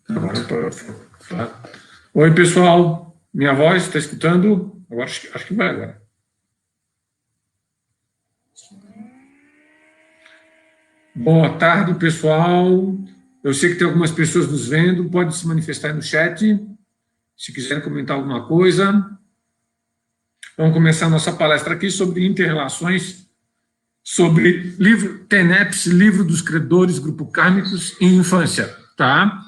Agora, tá. Oi, pessoal. Minha voz, está escutando? Agora, acho que vai agora. Boa tarde, pessoal. Eu sei que tem algumas pessoas nos vendo. Pode se manifestar aí no chat, se quiserem comentar alguma coisa. Vamos começar a nossa palestra aqui sobre interrelações, sobre livro TENEPS, Livro dos Credores, Grupo Kármicos e Infância. Tá?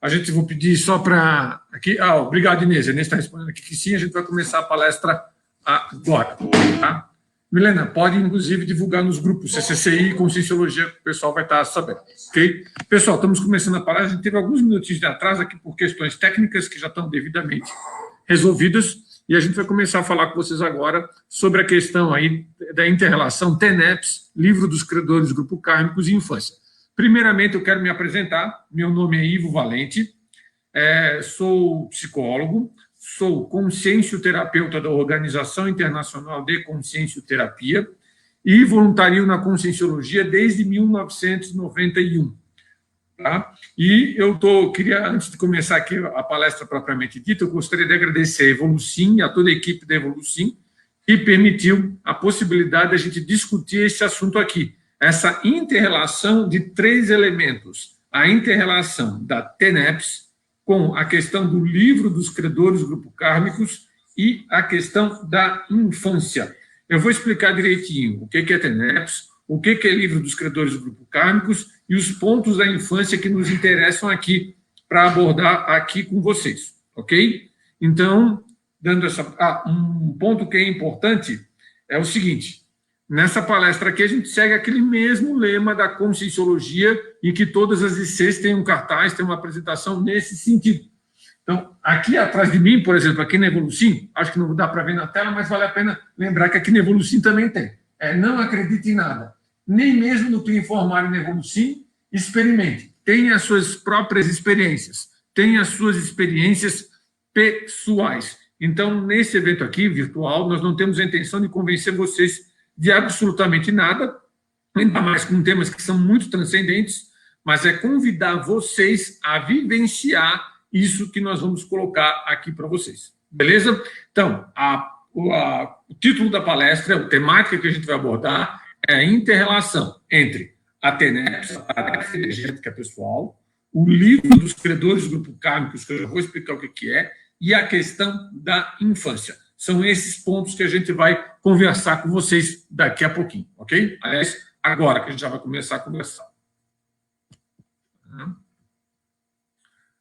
A gente vou pedir só para... aqui. Obrigado, Inês. A Inês está respondendo aqui que sim, a gente vai começar a palestra agora. Tá? Milena, pode, inclusive, divulgar nos grupos CCCI e Conscienciologia, que o pessoal vai estar sabendo. Ok? Pessoal, estamos começando a palestra. A gente teve alguns minutinhos de atraso aqui por questões técnicas que já estão devidamente resolvidas, e a gente vai começar a falar com vocês agora sobre a questão aí da inter-relação TENEPS, Livro dos Credores, Grupo Kármicos e Infância. Primeiramente, eu quero me apresentar. Meu nome é Ivo Valente, sou psicólogo, sou consciencioterapeuta da Organização Internacional de Consciencioterapia e voluntario na Conscienciologia desde 1991. Tá? E queria, antes de começar aqui a palestra propriamente dita, eu gostaria de agradecer a Evolucim, a toda a equipe da Evolucim, que permitiu a possibilidade de a gente discutir esse assunto aqui, essa inter-relação de três elementos: a inter-relação da TENEPS com a questão do Livro dos Credores, Grupo Kármicos, e a questão da infância. Eu vou explicar direitinho o que é TENEPS, o que é Livro dos Credores, Grupo Kármicos, e os pontos da infância que nos interessam aqui para abordar aqui com vocês, ok? Então, dando um ponto que é importante é o seguinte: nessa palestra aqui a gente segue aquele mesmo lema da Conscienciologia, em que todas as ICs têm um cartaz, tem uma apresentação nesse sentido. Então, aqui atrás de mim, por exemplo, aqui na Evolucim, acho que não dá para ver na tela, mas vale a pena lembrar que aqui na Evolucim também tem. Não acredite em nada. Nem mesmo no que informarem na Evolucim, experimente. Tenha as suas próprias experiências. Tenha as suas experiências pessoais. Então, nesse evento aqui, virtual, nós não temos a intenção de convencer vocês de absolutamente nada, ainda mais com temas que são muito transcendentes, mas é convidar vocês a vivenciar isso que nós vamos colocar aqui para vocês. Beleza? Então, o título da palestra, a temática que a gente vai abordar é a inter-relação entre a TENEPS, a tarefa energética pessoal, o Livro dos Credores, Grupo Kármicos, que eu já vou explicar o que é, e a questão da infância. São esses pontos que a gente vai conversar com vocês daqui a pouquinho, ok? Aliás, agora que a gente já vai começar a conversar.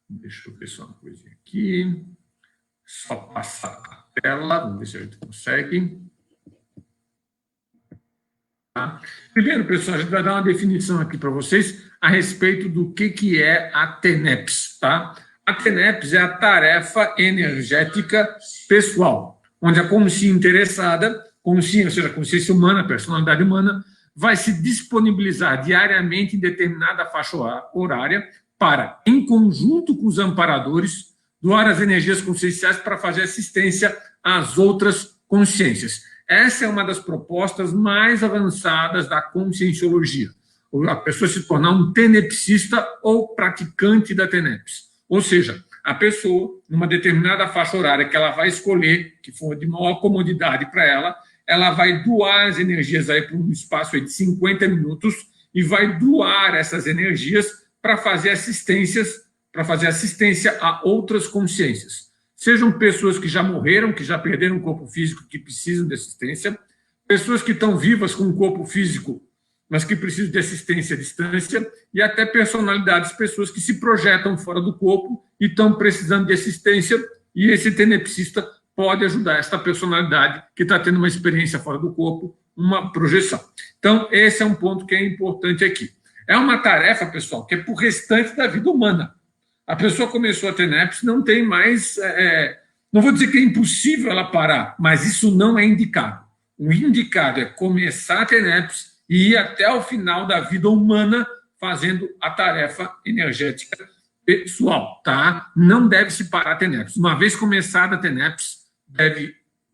Deixa eu ver só uma coisinha aqui. Só passar a tela, vamos ver se a gente consegue. Tá? Primeiro, pessoal, a gente vai dar uma definição aqui para vocês a respeito do que é a TENEPS. Tá? A TENEPS é a tarefa energética pessoal, onde a consciência interessada, ou seja, a consciência humana, a personalidade humana, vai se disponibilizar diariamente em determinada faixa horária para, em conjunto com os amparadores, doar as energias conscienciais para fazer assistência às outras consciências. Essa é uma das propostas mais avançadas da conscienciologia. A pessoa se tornar um tenepsista ou praticante da TENEPS. Ou seja, a pessoa, numa determinada faixa horária que ela vai escolher, que for de maior comodidade para ela vai doar as energias aí para um espaço aí de 50 minutos e vai doar essas energias para fazer assistência a outras consciências. Sejam pessoas que já morreram, que já perderam um corpo físico, que precisam de assistência, pessoas que estão vivas com um corpo físico, mas que precisam de assistência à distância, e até personalidades, pessoas que se projetam fora do corpo e estão precisando de assistência, e esse tenepsista pode ajudar esta personalidade que está tendo uma experiência fora do corpo, uma projeção. Então, esse é um ponto que é importante aqui. É uma tarefa, pessoal, que é para o restante da vida humana. A pessoa começou a TENEPS, não tem mais... não vou dizer que é impossível ela parar, mas isso não é indicado. O indicado é começar a TENEPS e ir até o final da vida humana fazendo a tarefa energética pessoal. Tá? Não deve se parar a TENEPS. Uma vez começada a TENEPS,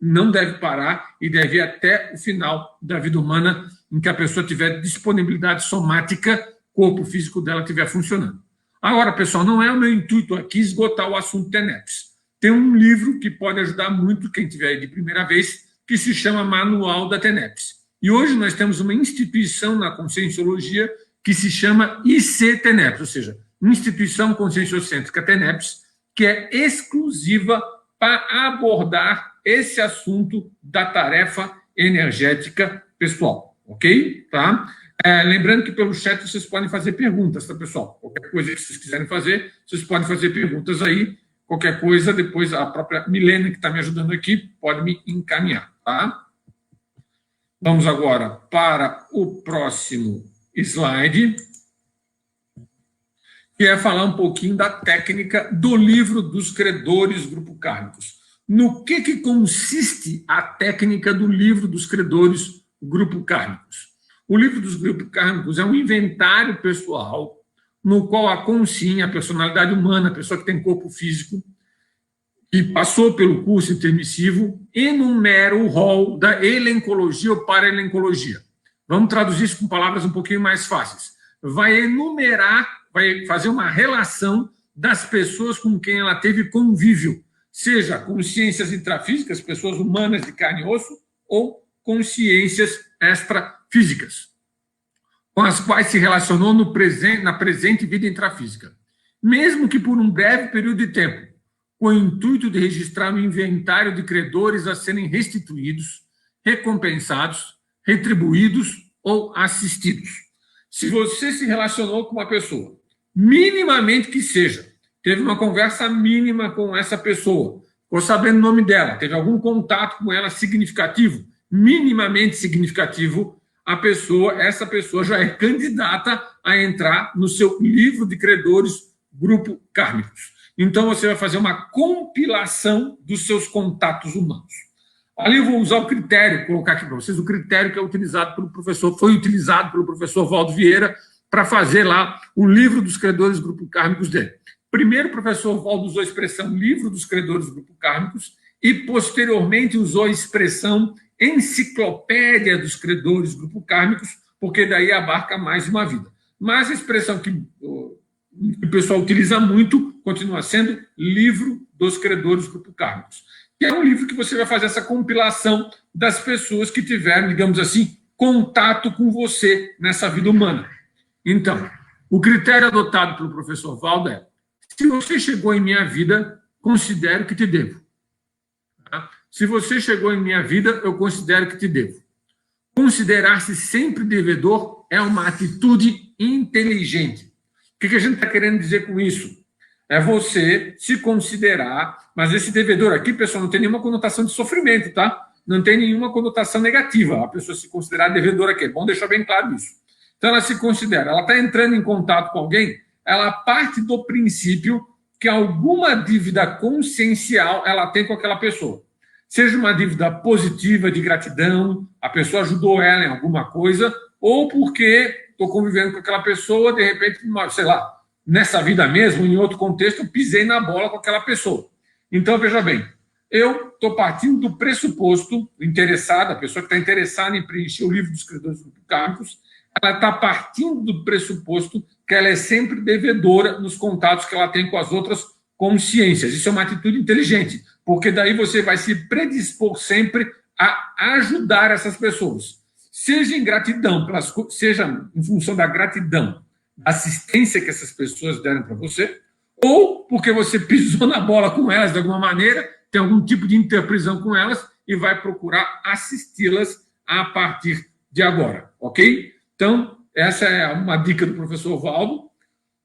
não deve parar e deve ir até o final da vida humana, em que a pessoa tiver disponibilidade somática, o corpo físico dela estiver funcionando. Agora, pessoal, não é o meu intuito aqui esgotar o assunto TENEPS. Tem um livro que pode ajudar muito quem tiver aí de primeira vez, que se chama Manual da TENEPS. E hoje nós temos uma instituição na Conscienciologia que se chama IC-TENEPS, ou seja, Instituição Conscienciocêntrica TENEPS, que é exclusiva para abordar esse assunto da tarefa energética pessoal, ok? Tá? Lembrando que pelo chat vocês podem fazer perguntas, tá, pessoal? Qualquer coisa que vocês quiserem fazer, vocês podem fazer perguntas aí. Qualquer coisa, depois a própria Milena, que está me ajudando aqui, pode me encaminhar, tá? Vamos agora para o próximo slide, que é falar um pouquinho da técnica do livro dos credores grupo kármicos. No que consiste a técnica do livro dos credores grupo kármicos? O livro dos grupos kármicos é um inventário pessoal no qual a consciência, a personalidade humana, a pessoa que tem corpo físico, que passou pelo curso intermissivo, enumera o rol da elencologia ou paraelencologia. Vamos traduzir isso com palavras um pouquinho mais fáceis. Vai enumerar, vai fazer uma relação das pessoas com quem ela teve convívio, seja consciências intrafísicas, pessoas humanas de carne e osso, ou consciências extrafísicas, com as quais se relacionou na presente vida intrafísica, mesmo que por um breve período de tempo, com o intuito de registrar um inventário de credores a serem restituídos, recompensados, retribuídos ou assistidos. Se você se relacionou com uma pessoa, minimamente que seja, teve uma conversa mínima com essa pessoa, ficou sabendo o nome dela, teve algum contato com ela significativo, minimamente significativo, essa pessoa já é candidata a entrar no seu livro de credores grupo kármicos. Então, você vai fazer uma compilação dos seus contatos humanos. Ali eu vou usar o critério, colocar aqui para vocês, o critério que é utilizado pelo professor, foi utilizado pelo professor Valdo Vieira para fazer lá o livro dos credores grupo kármicos dele. Primeiro, o professor Valdo usou a expressão livro dos credores grupo kármicos e, posteriormente, usou a expressão enciclopédia dos credores grupo kármicos, porque daí abarca mais uma vida. Mas a expressão que o pessoal utiliza muito continua sendo livro dos credores grupo kármicos, que é um livro que você vai fazer essa compilação das pessoas que tiveram, digamos assim, contato com você nessa vida humana. Então, o critério adotado pelo professor Valdo é: se você chegou em minha vida, considero que te devo. Tá? Se você chegou em minha vida, eu considero que te devo. Considerar-se sempre devedor é uma atitude inteligente. O que a gente está querendo dizer com isso? É você se considerar, mas esse devedor aqui, pessoal, não tem nenhuma conotação de sofrimento, tá? Não tem nenhuma conotação negativa. A pessoa se considerar devedora aqui. É bom deixar bem claro isso. Então, ela se considera, ela está entrando em contato com alguém, ela parte do princípio que alguma dívida consciencial ela tem com aquela pessoa. Seja uma dívida positiva, de gratidão, a pessoa ajudou ela em alguma coisa, ou porque estou convivendo com aquela pessoa, de repente, sei lá, nessa vida mesmo, em outro contexto, eu pisei na bola com aquela pessoa. Então, veja bem, eu estou partindo do pressuposto, interessada, a pessoa que está interessada em preencher o livro dos credores kármicos, ela está partindo do pressuposto que ela é sempre devedora nos contatos que ela tem com as outras consciências. Isso é uma atitude inteligente, porque daí você vai se predispor sempre a ajudar essas pessoas. Seja em gratidão, seja em função da gratidão, da assistência que essas pessoas deram para você, ou porque você pisou na bola com elas de alguma maneira, tem algum tipo de interprisão com elas e vai procurar assisti-las a partir de agora, ok? Então, essa é uma dica do professor Valdo,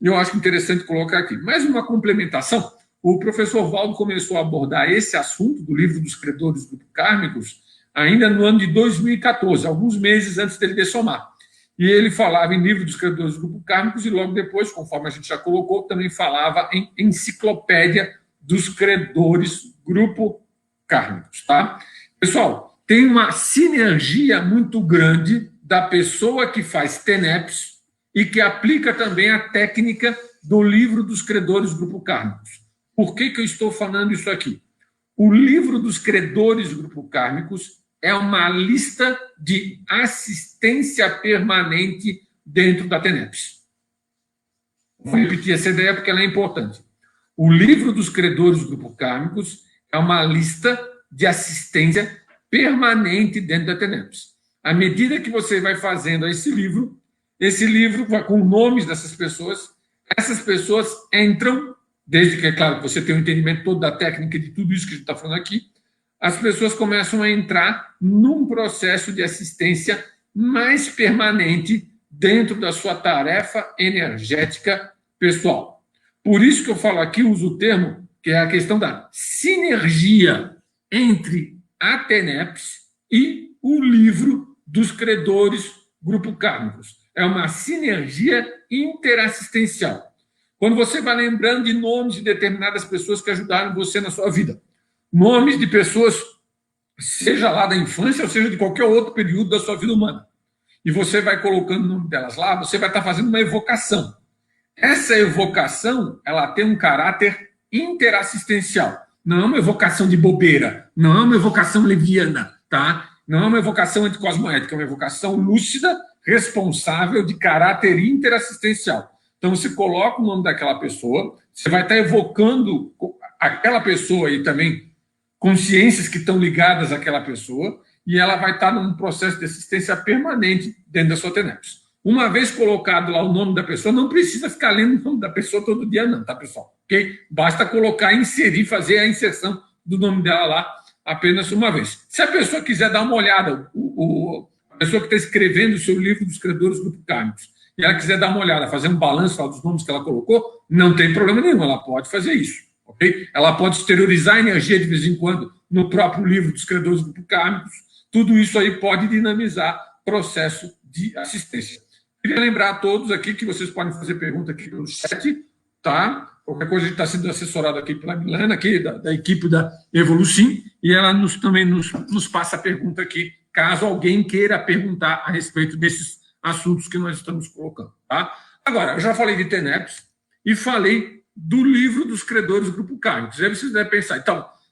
e eu acho interessante colocar aqui. Mais uma complementação, o professor Valdo começou a abordar esse assunto do livro dos credores grupo kármicos ainda no ano de 2014, alguns meses antes dele dessomar. E ele falava em livro dos credores grupo kármicos e logo depois, conforme a gente já colocou, também falava em enciclopédia dos credores grupo kármicos, tá? Pessoal, tem uma sinergia muito grande da pessoa que faz TENEPS e que aplica também a técnica do livro dos credores grupo kármicos. Por que eu estou falando isso aqui? O livro dos credores grupo kármicos é uma lista de assistência permanente dentro da TENEPS. Vou repetir essa ideia porque ela é importante. O livro dos credores grupocármicos é uma lista de assistência permanente dentro da TENEPS. À medida que você vai fazendo esse livro vai com nomes dessas pessoas, essas pessoas entram, desde que, é claro, você tem o entendimento todo da técnica e de tudo isso que a gente está falando aqui, as pessoas começam a entrar num processo de assistência mais permanente dentro da sua tarefa energética pessoal. Por isso que eu falo aqui, uso o termo, que é a questão da sinergia entre a TENEPS e o livro dos credores grupocármicos. É uma sinergia interassistencial. Quando você vai lembrando de nomes de determinadas pessoas que ajudaram você na sua vida, nomes de pessoas, seja lá da infância ou seja de qualquer outro período da sua vida humana, e você vai colocando o nome delas lá, você vai estar fazendo uma evocação. Essa evocação, ela tem um caráter interassistencial. Não é uma evocação de bobeira, não é uma evocação leviana, tá? Não é uma evocação anticosmoética, é uma evocação lúcida, responsável, de caráter interassistencial. Então, você coloca o nome daquela pessoa, você vai estar evocando aquela pessoa e também consciências que estão ligadas àquela pessoa, e ela vai estar num processo de assistência permanente dentro da sua TENEPS. Uma vez colocado lá o nome da pessoa, não precisa ficar lendo o nome da pessoa todo dia, não, tá, pessoal? Okay? Basta colocar, inserir, fazer a inserção do nome dela lá apenas uma vez. Se a pessoa quiser dar uma olhada, a pessoa que está escrevendo o seu livro dos credores grupocármicos, e ela quiser dar uma olhada, fazer um balanço dos nomes que ela colocou, não tem problema nenhum, ela pode fazer isso. Okay? Ela pode exteriorizar a energia de vez em quando no próprio livro dos credores grupocármicos. Tudo isso aí pode dinamizar processo de assistência. Queria lembrar a todos aqui que vocês podem fazer pergunta aqui pelo chat, tá? Qualquer coisa, a gente está sendo assessorado aqui pela Milana, aqui da equipe da Evolucim, e ela também nos passa a pergunta aqui, caso alguém queira perguntar a respeito desses assuntos que nós estamos colocando, tá? Agora, eu já falei de TENEPS e falei do livro dos credores grupocármicos. Aí vocês devem pensar,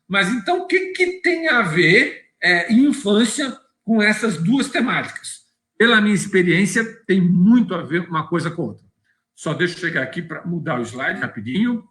mas então o que tem a ver infância com essas duas temáticas? Pela minha experiência, tem muito a ver uma coisa com a outra. Só deixa eu chegar aqui para mudar o slide rapidinho.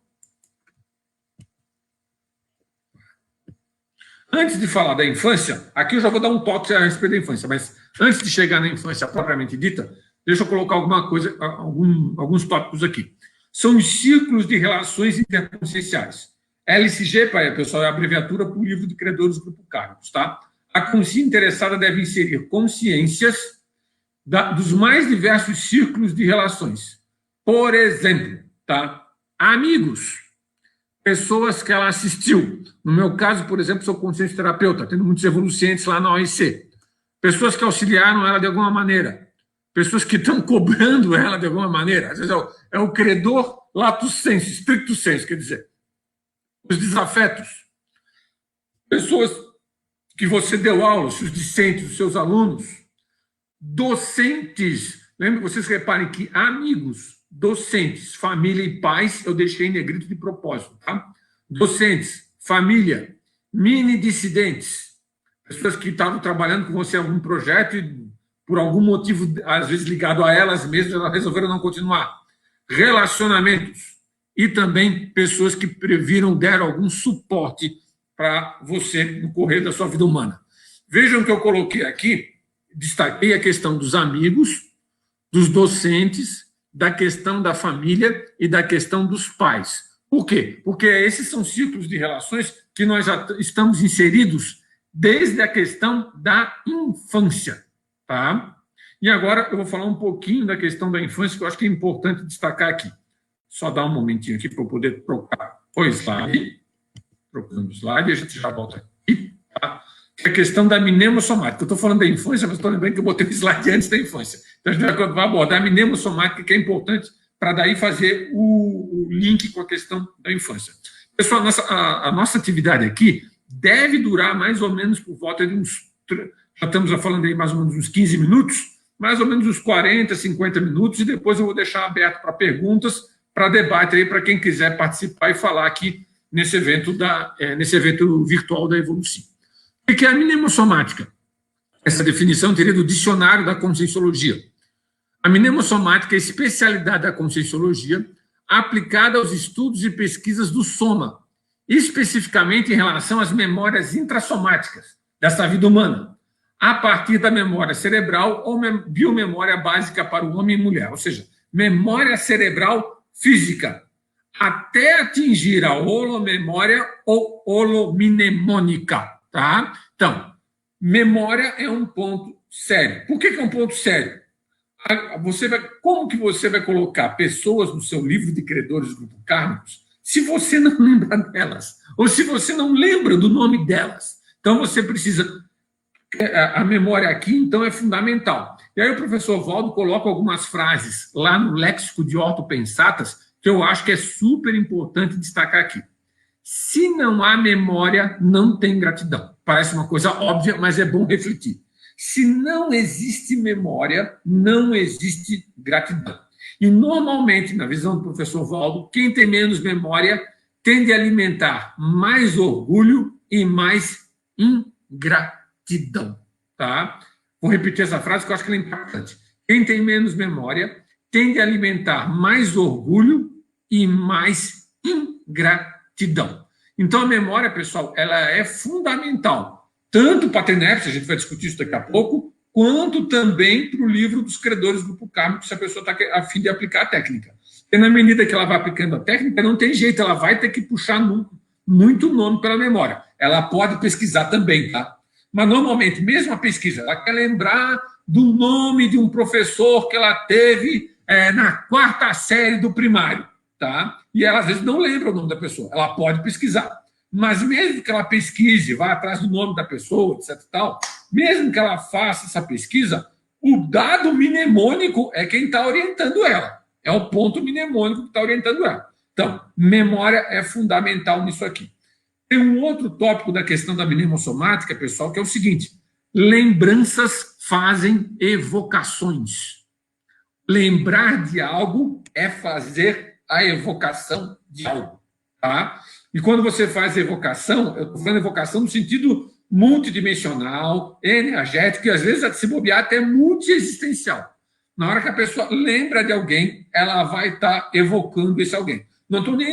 Antes de falar da infância, aqui eu já vou dar um toque a respeito da infância, mas antes de chegar na infância propriamente dita, deixa eu colocar alguma coisa, alguns tópicos aqui. São os círculos de relações interconscienciais. LCG, pessoal, é a abreviatura para o livro de credores grupocármicos, tá? A consciência interessada deve inserir consciências dos mais diversos círculos de relações. Por exemplo, tá? Amigos, pessoas que ela assistiu. No meu caso, por exemplo, sou consciência terapeuta, tendo muitos evolucientes lá na OIC. Pessoas que auxiliaram ela de alguma maneira. Pessoas que estão cobrando ela de alguma maneira. Às vezes é o credor lato sensu, stricto sensu, quer dizer. Os desafetos. Pessoas que você deu aula, os seus discentes, os seus alunos. Docentes. Lembra, vocês reparem que amigos, docentes, família e pais, eu deixei em negrito de propósito, tá? Docentes, família, mini dissidentes, pessoas que estavam trabalhando com você em algum projeto e, por algum motivo, às vezes ligado a elas mesmas, elas resolveram não continuar. Relacionamentos e também pessoas que deram algum suporte para você no correr da sua vida humana. Vejam que eu coloquei aqui, destaquei a questão dos amigos, dos docentes, da questão da família e da questão dos pais. Por quê? Porque esses são ciclos de relações que nós já estamos inseridos desde a questão da infância. Tá? E agora eu vou falar um pouquinho da questão da infância, que eu acho que é importante destacar aqui. Só dar um momentinho aqui para eu poder trocar o slide. Trocando o slide, a gente já volta aqui. Tá? Que é a questão da mnemosomática. Eu estou falando da infância, mas estou lembrando que eu botei o slide antes da infância. Então, a gente vai abordar a mnemosomática, que é importante para daí fazer o link com a questão da infância. Pessoal, a nossa atividade aqui deve durar mais ou menos por volta de uns... Já estamos falando aí mais ou menos uns 15 minutos, mais ou menos uns 40, 50 minutos, e depois eu vou deixar aberto para perguntas, para debate aí, para quem quiser participar e falar aqui nesse evento virtual da Evolucim. O que é a mnemosomática? Essa definição teria do dicionário da Conscienciologia. A mnemosomática é a especialidade da Conscienciologia aplicada aos estudos e pesquisas do soma, especificamente em relação às memórias intrassomáticas dessa vida humana, a partir da memória cerebral ou biomemória básica para o homem e mulher, ou seja, memória cerebral física, até atingir a holomemória ou holomnemônica, tá? Então, memória é um ponto sério. Por que é um ponto sério? Como que você vai colocar pessoas no seu livro de credores do grupo kármicos se você não lembra delas? Ou se você não lembra do nome delas? Então, você precisa... A memória aqui, então, é fundamental. E aí o professor Valdo coloca algumas frases lá no Léxico de Ortopensatas que eu acho que é super importante destacar aqui. Se não há memória, não tem gratidão. Parece uma coisa óbvia, mas é bom refletir. Se não existe memória, não existe gratidão. E, normalmente, na visão do professor Valdo, quem tem menos memória tende a alimentar mais orgulho e mais ingratidão. Tá? Vou repetir essa frase, que eu acho que ela é importante. Quem tem menos memória tende a alimentar mais orgulho e mais ingratidão. Então, a memória, pessoal, ela é fundamental, tanto para a TENEPS, a gente vai discutir isso daqui a pouco, quanto também para o livro dos credores do grupo kármico, se a pessoa está a fim de aplicar a técnica. E na medida que ela vai aplicando a técnica, não tem jeito, ela vai ter que puxar muito nome pela memória. Ela pode pesquisar também, tá? Mas, normalmente, mesmo a pesquisa, ela quer lembrar do nome de um professor que ela teve na 4ª série do primário, tá? E ela, às vezes, não lembra o nome da pessoa. Ela pode pesquisar. Mas, mesmo que ela pesquise, vá atrás do nome da pessoa, etc. Tal, mesmo que ela faça essa pesquisa, o dado mnemônico é quem está orientando ela. É o ponto mnemônico que está orientando ela. Então, memória é fundamental nisso aqui. Tem um outro tópico da questão da mnemossomática, pessoal, que é o seguinte: lembranças fazem evocações. Lembrar de algo é fazer a evocação de algo. Tá? E quando você faz evocação, eu estou falando evocação no sentido multidimensional, energético, e às vezes, se bobear, até multiexistencial. Na hora que a pessoa lembra de alguém, ela vai estar evocando esse alguém. Não estou nem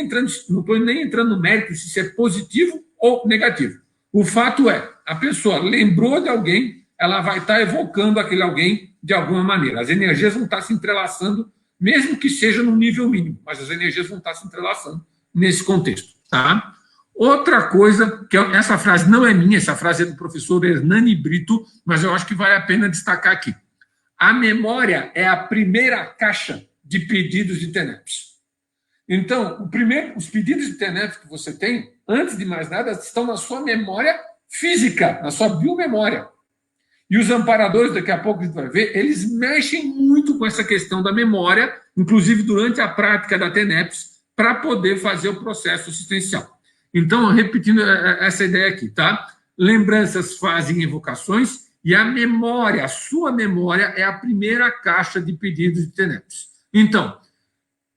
entrando no mérito se isso é positivo ou negativo. O fato é, a pessoa lembrou de alguém, ela vai estar evocando aquele alguém de alguma maneira. As energias vão estar se entrelaçando, mesmo que seja no nível mínimo, mas as energias vão estar se entrelaçando nesse contexto. Tá? Outra coisa, que essa frase não é minha, essa frase é do professor Hernani Brito, mas eu acho que vale a pena destacar aqui. A memória é a primeira caixa de pedidos de TENEPS. Então, os pedidos de TENEPS que você tem, antes de mais nada, estão na sua memória física, na sua biomemória. E os amparadores, daqui a pouco a gente vai ver, eles mexem muito com essa questão da memória, inclusive durante a prática da TENEPS, para poder fazer o processo assistencial. Então, repetindo essa ideia aqui, tá? Lembranças fazem evocações e a memória, a sua memória, é a primeira caixa de pedidos de TENEPS. Então,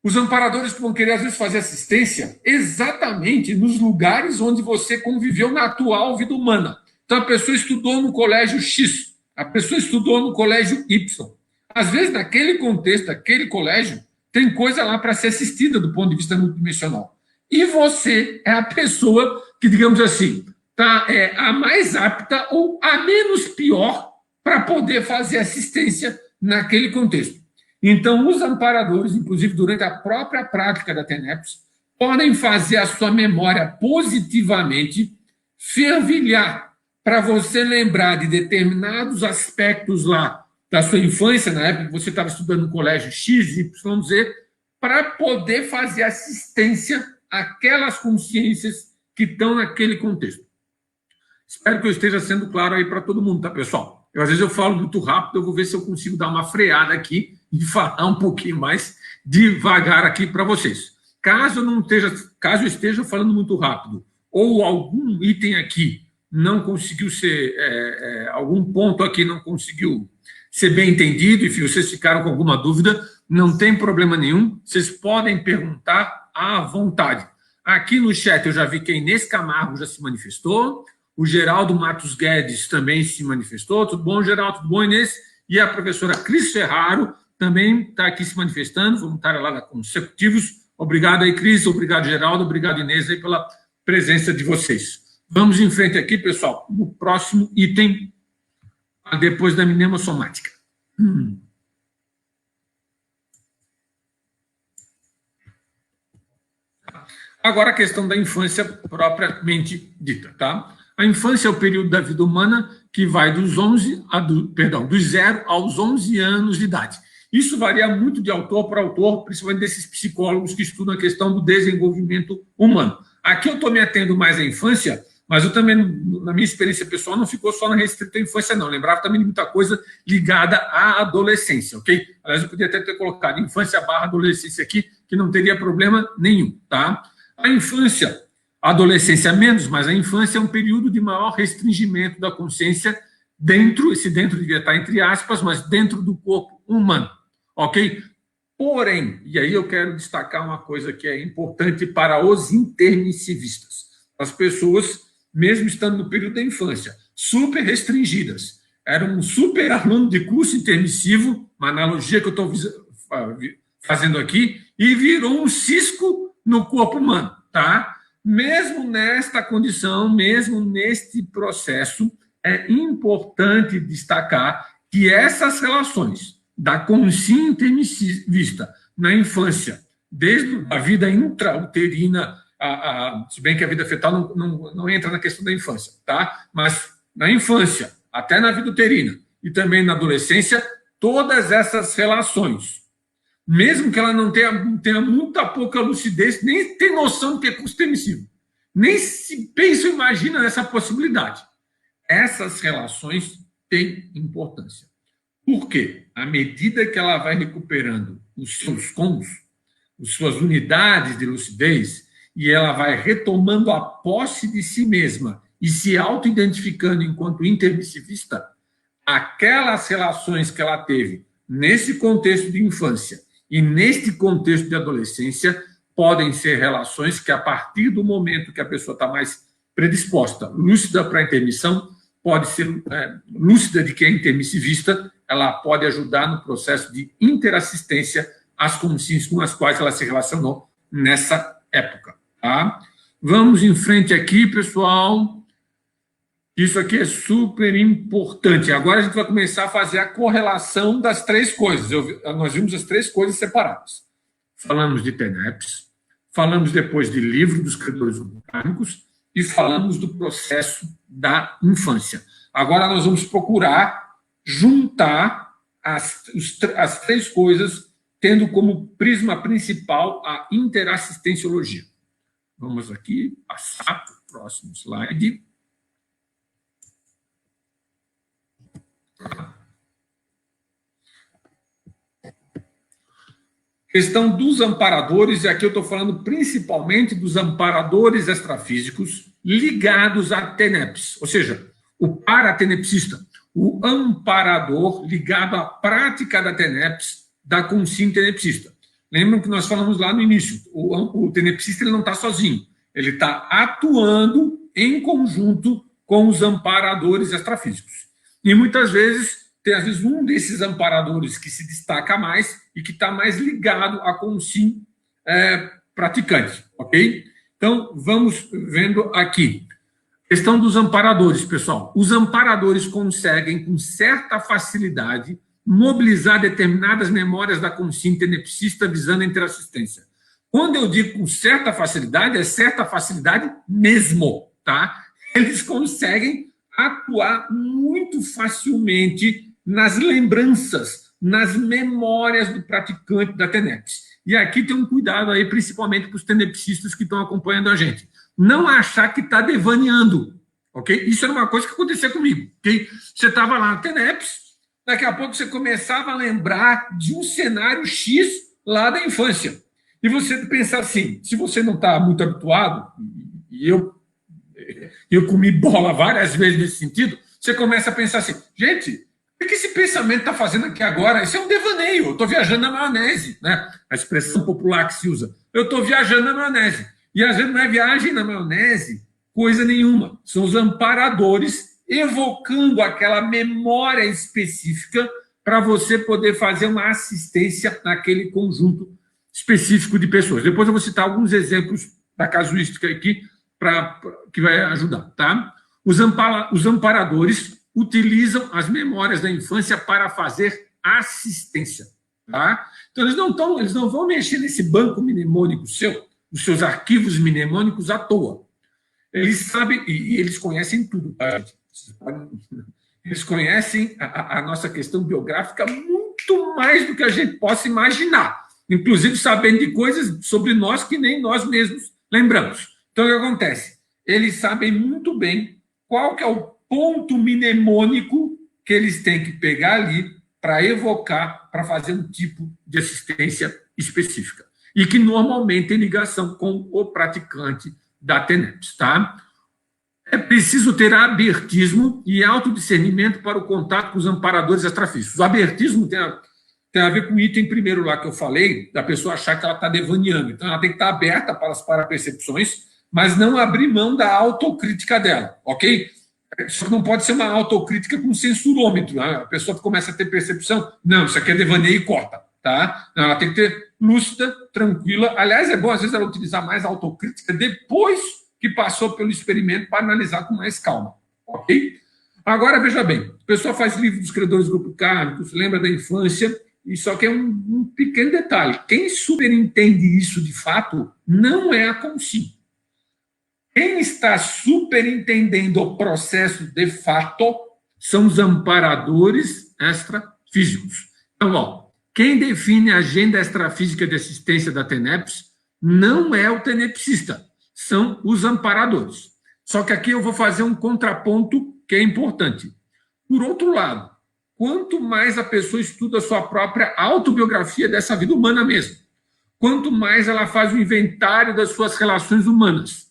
os amparadores vão querer, às vezes, fazer assistência exatamente nos lugares onde você conviveu na atual vida humana. Então, a pessoa estudou no colégio X, a pessoa estudou no colégio Y. Às vezes, naquele contexto, naquele colégio, tem coisa lá para ser assistida do ponto de vista multidimensional. E você é a pessoa que, digamos assim, tá, a mais apta ou a menos pior para poder fazer assistência naquele contexto. Então, os amparadores, inclusive durante a própria prática da TENEPS, podem fazer a sua memória positivamente fervilhar para você lembrar de determinados aspectos lá da sua infância, na época que você estava estudando no colégio X, Y, Z, para poder fazer assistência àquelas consciências que estão naquele contexto. Espero que eu esteja sendo claro aí para todo mundo, tá, pessoal? Às vezes eu falo muito rápido, eu vou ver se eu consigo dar uma freada aqui e falar um pouquinho mais devagar aqui para vocês. Caso eu esteja falando muito rápido ou algum item aqui não conseguiu ser, algum ponto aqui não conseguiu ser bem entendido, enfim, vocês ficaram com alguma dúvida, não tem problema nenhum, vocês podem perguntar à vontade. Aqui no chat eu já vi que a Inês Camargo já se manifestou, o Geraldo Matos Guedes também se manifestou. Tudo bom, Geraldo? Tudo bom, Inês? E a professora Cris Ferraro também está aqui se manifestando, voluntária lá da Consecutivos. Obrigado aí, Cris, obrigado, Geraldo, obrigado, Inês, aí, pela presença de vocês. Vamos em frente aqui, pessoal, no próximo item, depois da mnemosomática. Agora a questão da infância propriamente dita, tá? A infância é o período da vida humana que vai dos 0 aos 11 anos de idade. Isso varia muito de autor para autor, principalmente desses psicólogos que estudam a questão do desenvolvimento humano. Aqui eu estou me atendo mais à infância, mas eu também, na minha experiência pessoal, não ficou só na restrita infância, não. Lembrava também de muita coisa ligada à adolescência, ok? Aliás, eu podia até ter colocado infância/adolescência aqui, que não teria problema nenhum, tá? A infância, a adolescência menos, mas a infância é um período de maior restringimento da consciência esse dentro devia estar entre aspas, mas dentro do corpo humano, ok? Porém, e aí eu quero destacar uma coisa que é importante para os intermissivistas. As pessoas, mesmo estando no período da infância, super restringidas, era um super aluno de curso intermissivo, uma analogia que eu estou fazendo aqui, e virou um cisco no corpo humano, tá? Mesmo nesta condição, mesmo neste processo, é importante destacar que essas relações da consciência intermissivista na infância, desde a vida intrauterina, se bem que a vida fetal não entra na questão da infância, tá? Mas na infância, até na vida uterina e também na adolescência, todas essas relações, mesmo que ela não tenha muita pouca lucidez, nem tem noção do que é curso permissivo, nem se pensa ou imagina nessa possibilidade. Essas relações têm importância. Por quê? À medida que ela vai recuperando os seus cons, as suas unidades de lucidez, e ela vai retomando a posse de si mesma e se auto-identificando enquanto intermissivista, aquelas relações que ela teve nesse contexto de infância e neste contexto de adolescência podem ser relações que, a partir do momento que a pessoa está mais predisposta, lúcida para a intermissão, pode ser lúcida de que é intermissivista, ela pode ajudar no processo de interassistência às consciências com as quais ela se relacionou nessa época. Tá? Vamos em frente aqui, pessoal. Isso aqui é super importante. Agora a gente vai começar a fazer a correlação das três coisas. Nós vimos as três coisas separadas. Falamos de TENEPS, falamos depois de livro dos credores orgânicos e falamos do processo da infância. Agora nós vamos procurar juntar as três coisas, tendo como prisma principal a interassistenciologia. Vamos aqui passar para o próximo slide. Questão dos amparadores, e aqui eu estou falando principalmente dos amparadores extrafísicos ligados a TENEPS, ou seja, o paratenepsista, o amparador ligado à prática da TENEPS, da consciência tenepsista. Lembram que nós falamos lá no início, o tenepsista ele não está sozinho, ele está atuando em conjunto com os amparadores extrafísicos. E muitas vezes tem, às vezes, um desses amparadores que se destaca mais e que está mais ligado à consciência praticante, ok? Então, vamos vendo aqui. Questão dos amparadores, pessoal. Os amparadores conseguem, com certa facilidade, mobilizar determinadas memórias da consciência tenepsista visando a interassistência. Quando eu digo com certa facilidade, é certa facilidade mesmo, tá? Eles conseguem atuar muito facilmente nas lembranças, nas memórias do praticante da TENEPS. E aqui tem um cuidado aí, principalmente para os tenepsistas que estão acompanhando a gente. Não achar que está devaneando, ok? Isso era uma coisa que acontecia comigo, ok? Você estava lá na TENEPS, daqui a pouco você começava a lembrar de um cenário X lá da infância. E você pensar assim, se você não está muito habituado, e eu comi bola várias vezes nesse sentido, você começa a pensar assim, gente, o que esse pensamento está fazendo aqui agora? Isso é um devaneio, eu estou viajando na maionese, né? A expressão popular que se usa. Eu estou viajando na maionese. E às vezes não é viagem na maionese, coisa nenhuma. São os amparadores evocando aquela memória específica para você poder fazer uma assistência naquele conjunto específico de pessoas. Depois eu vou citar alguns exemplos da casuística aqui que vai ajudar. Tá? Os amparadores utilizam as memórias da infância para fazer assistência. Tá? Então, eles não vão mexer nesse banco mnemônico seu, os seus arquivos mnemônicos à toa. Eles sabem, e eles conhecem tudo, tá, gente? Eles conhecem a nossa questão biográfica muito mais do que a gente possa imaginar, inclusive sabendo de coisas sobre nós que nem nós mesmos lembramos. Então, o que acontece? Eles sabem muito bem qual que é o ponto mnemônico que eles têm que pegar ali para evocar, para fazer um tipo de assistência específica, e que normalmente tem ligação com o praticante da TENEPS. Tá? É preciso ter abertismo e autodiscernimento para o contato com os amparadores extrafísicos. O abertismo tem a ver com o item primeiro lá que eu falei, da pessoa achar que ela está devaneando. Então, ela tem que estar aberta para as parapercepções, mas não abrir mão da autocrítica dela, ok? Só que não pode ser uma autocrítica com censurômetro. Né? A pessoa começa a ter percepção, não, isso aqui é devaneio e corta. Tá? Não, ela tem que ter lúcida, tranquila. Aliás, é bom, às vezes, ela utilizar mais autocrítica depois que passou pelo experimento para analisar com mais calma. Ok? Agora, veja bem, a pessoa faz livro dos credores do grupo kármico, se lembra da infância, e só que é um pequeno detalhe. Quem superentende isso de fato não é a consim. Quem está superentendendo o processo de fato são os amparadores extrafísicos. Então, ó, quem define a agenda extrafísica de assistência da TENEPS não é o tenepsista, são os amparadores. Só que aqui eu vou fazer um contraponto que é importante. Por outro lado, quanto mais a pessoa estuda a sua própria autobiografia dessa vida humana mesmo, quanto mais ela faz o inventário das suas relações humanas,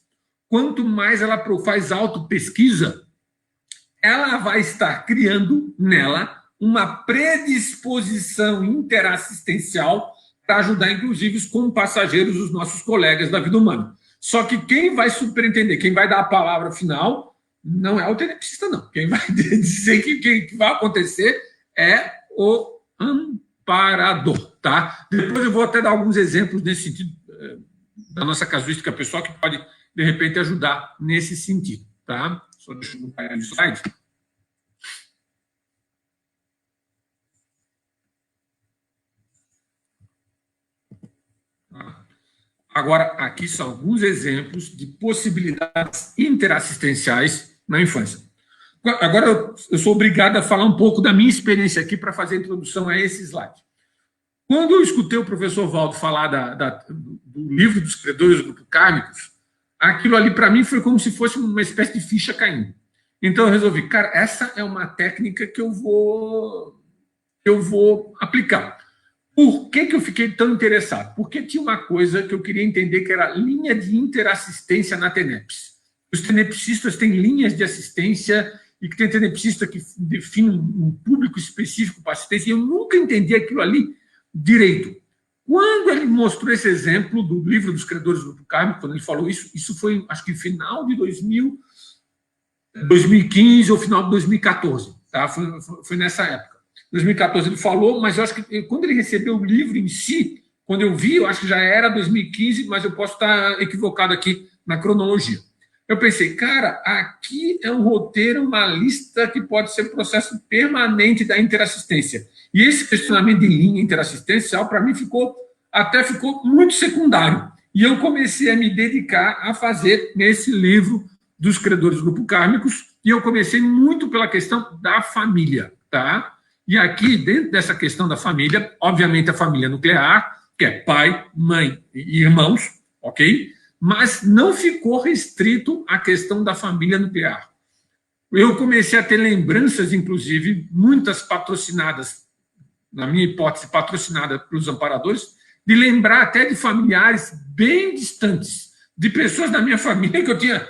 quanto mais ela faz autopesquisa, ela vai estar criando nela uma predisposição interassistencial para ajudar, inclusive, os compassageiros, os nossos colegas da vida humana. Só que quem vai superentender, quem vai dar a palavra final, não é o tenepsista, não. Quem vai dizer que vai acontecer é o amparador. Tá? Depois eu vou até dar alguns exemplos nesse sentido, da nossa casuística pessoal, que pode, de repente, ajudar nesse sentido. Tá? Só deixa eu botar aí no slide. Agora, aqui são alguns exemplos de possibilidades interassistenciais na infância. Agora, eu sou obrigado a falar um pouco da minha experiência aqui para fazer a introdução a esse slide. Quando eu escutei o professor Valdo falar do livro dos credores do grupo kármicos, aquilo ali, para mim, foi como se fosse uma espécie de ficha caindo. Então, eu resolvi, cara, essa é uma técnica que eu vou aplicar. Por que eu fiquei tão interessado? Porque tinha uma coisa que eu queria entender, que era a linha de interassistência na TENEPS. Os tenepsistas têm linhas de assistência e que tem tenepsista que define um público específico para assistência, e eu nunca entendi aquilo ali direito. Quando ele mostrou esse exemplo do livro dos credores do grupo kármico, quando ele falou isso foi, acho que, final de 2015 ou final de 2014. Tá? Foi nessa época. 2014 ele falou, mas eu acho que quando ele recebeu o livro em si, quando eu vi, eu acho que já era 2015, mas eu posso estar equivocado aqui na cronologia. Eu pensei, cara, aqui é um roteiro, uma lista que pode ser processo permanente da interassistência. E esse questionamento de linha interassistencial, para mim, ficou muito secundário. E eu comecei a me dedicar a fazer nesse livro dos credores do grupo kármicos, e eu comecei muito pela questão da família, tá? E aqui, dentro dessa questão da família, obviamente a família nuclear, que é pai, mãe e irmãos, ok? Mas não ficou restrito à questão da família nuclear. Eu comecei a ter lembranças, inclusive, muitas patrocinadas, na minha hipótese, patrocinadas pelos amparadores, de lembrar até de familiares bem distantes, de pessoas da minha família que eu tinha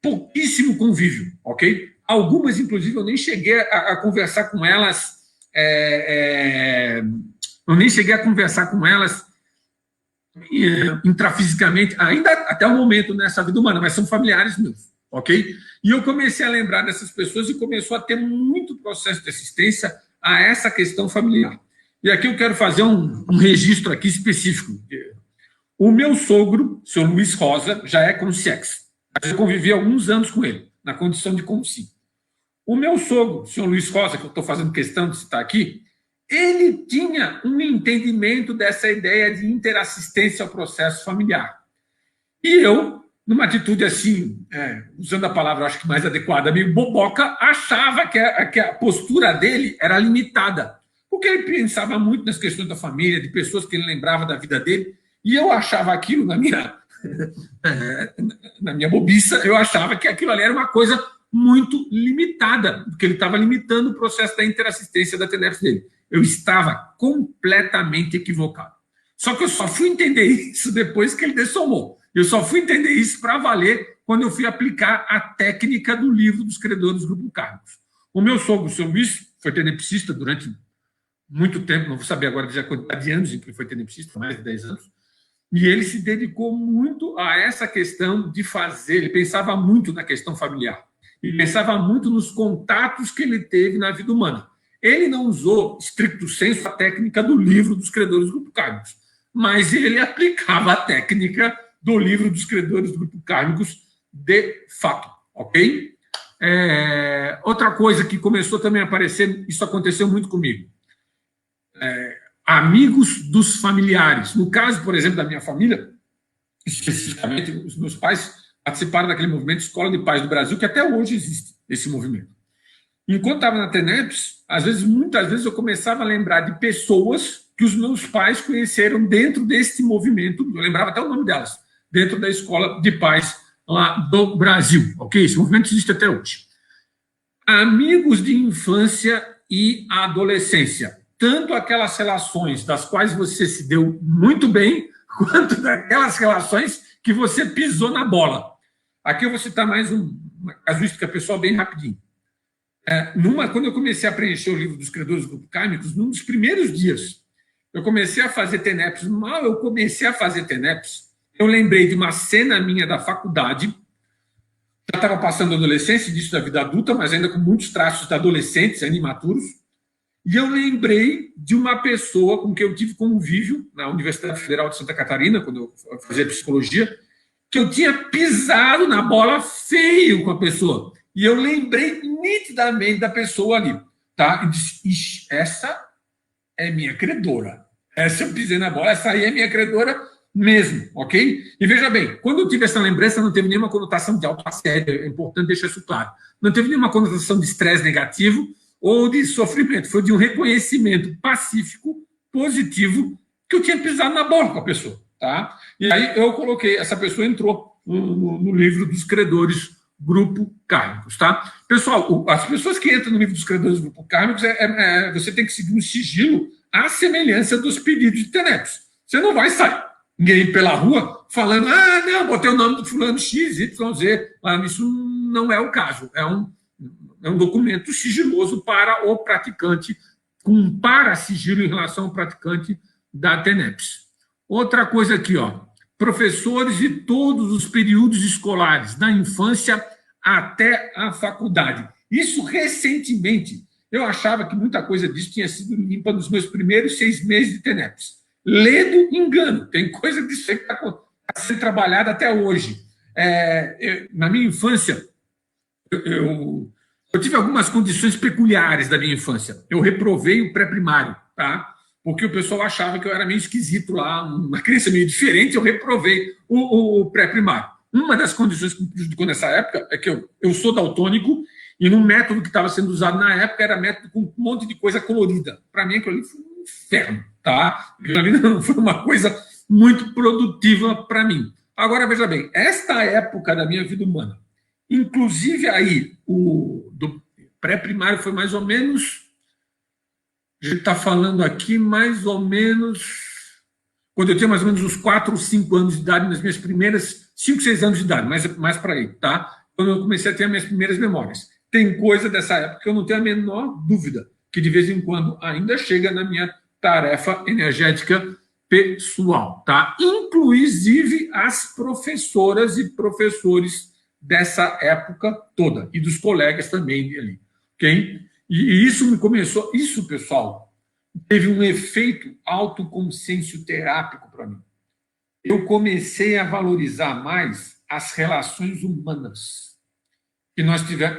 pouquíssimo convívio, ok? Algumas, inclusive, eu nem cheguei a conversar com elas. Eu nem cheguei a conversar com elas intrafisicamente, ainda até o momento nessa vida humana, mas são familiares meus, ok? E eu comecei a lembrar dessas pessoas e começou a ter muito processo de assistência a essa questão familiar. E aqui eu quero fazer um registro aqui específico. O meu sogro, seu Luiz Rosa, já é consciex, mas eu convivi alguns anos com ele, na condição de consci. O meu sogro, o senhor Luiz Rosa, que eu estou fazendo questão de citar aqui, ele tinha um entendimento dessa ideia de interassistência ao processo familiar. E eu, numa atitude assim, usando a palavra acho que mais adequada, meio boboca, achava que a postura dele era limitada, porque ele pensava muito nas questões da família, de pessoas que ele lembrava da vida dele, e eu achava aquilo na minha bobiça, eu achava que aquilo ali era uma coisa muito limitada, porque ele estava limitando o processo da interassistência da TENEPS dele. Eu estava completamente equivocado. Só que eu só fui entender isso depois que ele dessomou. Eu só fui entender isso para valer quando eu fui aplicar a técnica do livro dos credores do grupo Kármicos. O meu sogro, o seu Luiz, foi tenepsista durante muito tempo, não vou saber agora dizer a quantidade de anos em que ele foi tenepsista, mais de 10 anos, e ele se dedicou muito a essa questão de fazer, ele pensava muito na questão familiar, ele pensava muito nos contatos que ele teve na vida humana. Ele não usou, stricto sensu, a técnica do livro dos credores do grupo Kármicos, mas ele aplicava a técnica do livro dos credores do grupo Kármicos de fato, ok? Outra coisa que começou também a aparecer, isso aconteceu muito comigo, amigos dos familiares. No caso, por exemplo, da minha família, especificamente, os meus pais participaram daquele movimento Escola de Paz do Brasil, que até hoje existe esse movimento. Enquanto estava na TENEPS, muitas vezes eu começava a lembrar de pessoas que os meus pais conheceram dentro desse movimento, eu lembrava até o nome delas, dentro da Escola de Paz lá do Brasil, ok? Esse movimento existe até hoje. Amigos de infância e adolescência, tanto aquelas relações das quais você se deu muito bem, quanto daquelas relações que você pisou na bola. Aqui eu vou citar mais uma casuística pessoal bem rapidinho. Quando eu comecei a preencher o livro dos credores do grupo Kármicos, num dos primeiros dias, eu comecei a fazer TENEPS. Mal eu comecei a fazer TENEPS, eu lembrei de uma cena minha da faculdade. Já estava passando a adolescência, início da vida adulta, mas ainda com muitos traços de adolescentes, ainda imaturos. E eu lembrei de uma pessoa com quem eu tive convívio na Universidade Federal de Santa Catarina, quando eu fazia psicologia, que eu tinha pisado na bola feio com a pessoa. E eu lembrei nitidamente da pessoa ali. Tá? E disse, essa é minha credora. Essa eu pisei na bola, essa aí é minha credora mesmo, ok? E veja bem, quando eu tive essa lembrança, não teve nenhuma conotação de autoassédio, é importante deixar isso claro. Não teve nenhuma conotação de estresse negativo ou de sofrimento, foi de um reconhecimento pacífico, positivo, que eu tinha pisado na bola com a pessoa, tá? E aí eu coloquei, essa pessoa entrou no livro dos credores grupo Kármicos, tá? Pessoal, as pessoas que entram no livro dos credores grupo Kármicos, você tem que seguir um sigilo à semelhança dos pedidos de TENEPS. Você não vai sair ninguém pela rua falando, não, botei o nome do fulano X, Y, Z. Isso não é o caso. É um documento sigiloso para o praticante, com para-sigilo em relação ao praticante da TENEPS. Outra coisa aqui, ó. Professores de todos os períodos escolares, da infância até a faculdade. Isso recentemente. Eu achava que muita coisa disso tinha sido limpa nos meus primeiros 6 meses de TENEPS. Ledo engano. Tem coisa disso aí que está sendo trabalhada até hoje. Na minha infância, eu tive algumas condições peculiares da minha infância. Eu reprovei o pré-primário, tá? Porque o pessoal achava que eu era meio esquisito lá, uma criança meio diferente, eu reprovei o pré-primário. Uma das condições que me prejudicou nessa época é que eu sou daltônico e num método que estava sendo usado na época era método com um monte de coisa colorida. Para mim, aquilo ali foi um inferno, tá? Aquilo ali não foi uma coisa muito produtiva para mim. Agora, veja bem, esta época da minha vida humana, inclusive aí, do pré-primário foi mais ou menos... A gente está falando aqui mais ou menos... Quando eu tinha mais ou menos uns 4 ou 5 anos de idade, nas minhas primeiras... 5, 6 anos de idade, mais para aí, tá? Quando eu comecei a ter as minhas primeiras memórias. Tem coisa dessa época que eu não tenho a menor dúvida, que de vez em quando ainda chega na minha tarefa energética pessoal, tá? Inclusive as professoras e professores dessa época toda, e dos colegas também ali, ok? E isso, pessoal, teve um efeito autoconsciencioterápico para mim. eu comecei a valorizar mais as relações humanas que nós tivemos.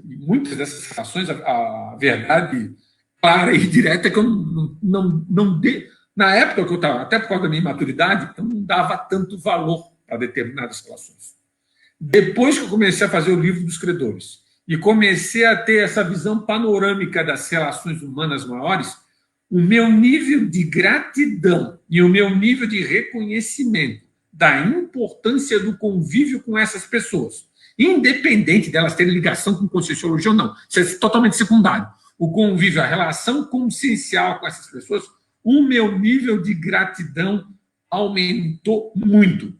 Muitas dessas relações, a verdade clara e direta é que eu não dei. Na época que eu estava, até por causa da minha imaturidade, eu não dava tanto valor para determinadas relações. Depois que eu comecei a fazer o livro dos credores e comecei a ter essa visão panorâmica das relações humanas maiores, o meu nível de gratidão e o meu nível de reconhecimento da importância do convívio com essas pessoas, independente delas terem ligação com Conscienciologia ou não, isso é totalmente secundário. O convívio, a relação consciencial com essas pessoas, o meu nível de gratidão aumentou muito.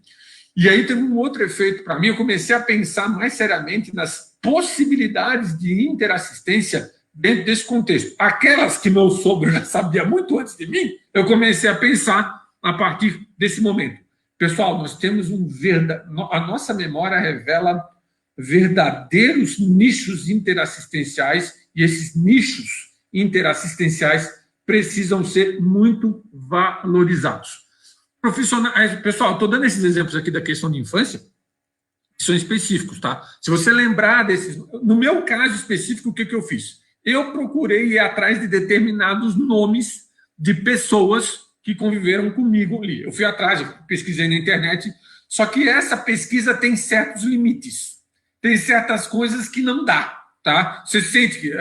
E aí teve um outro efeito para mim, eu comecei a pensar mais seriamente nas possibilidades de interassistência dentro desse contexto. Aquelas que meu sogro já sabia muito antes de mim, eu comecei a pensar a partir desse momento. Pessoal, nós temos a nossa memória revela verdadeiros nichos interassistenciais, e esses nichos interassistenciais precisam ser muito valorizados. Profissionais, pessoal, estou dando esses exemplos aqui da questão de infância, que são específicos, tá? Se você lembrar desses... No meu caso específico, o que eu fiz? Eu procurei ir atrás de determinados nomes de pessoas que conviveram comigo ali. Eu fui atrás, eu pesquisei na internet, só que essa pesquisa tem certos limites. Tem certas coisas que não dá, tá? Você sente que...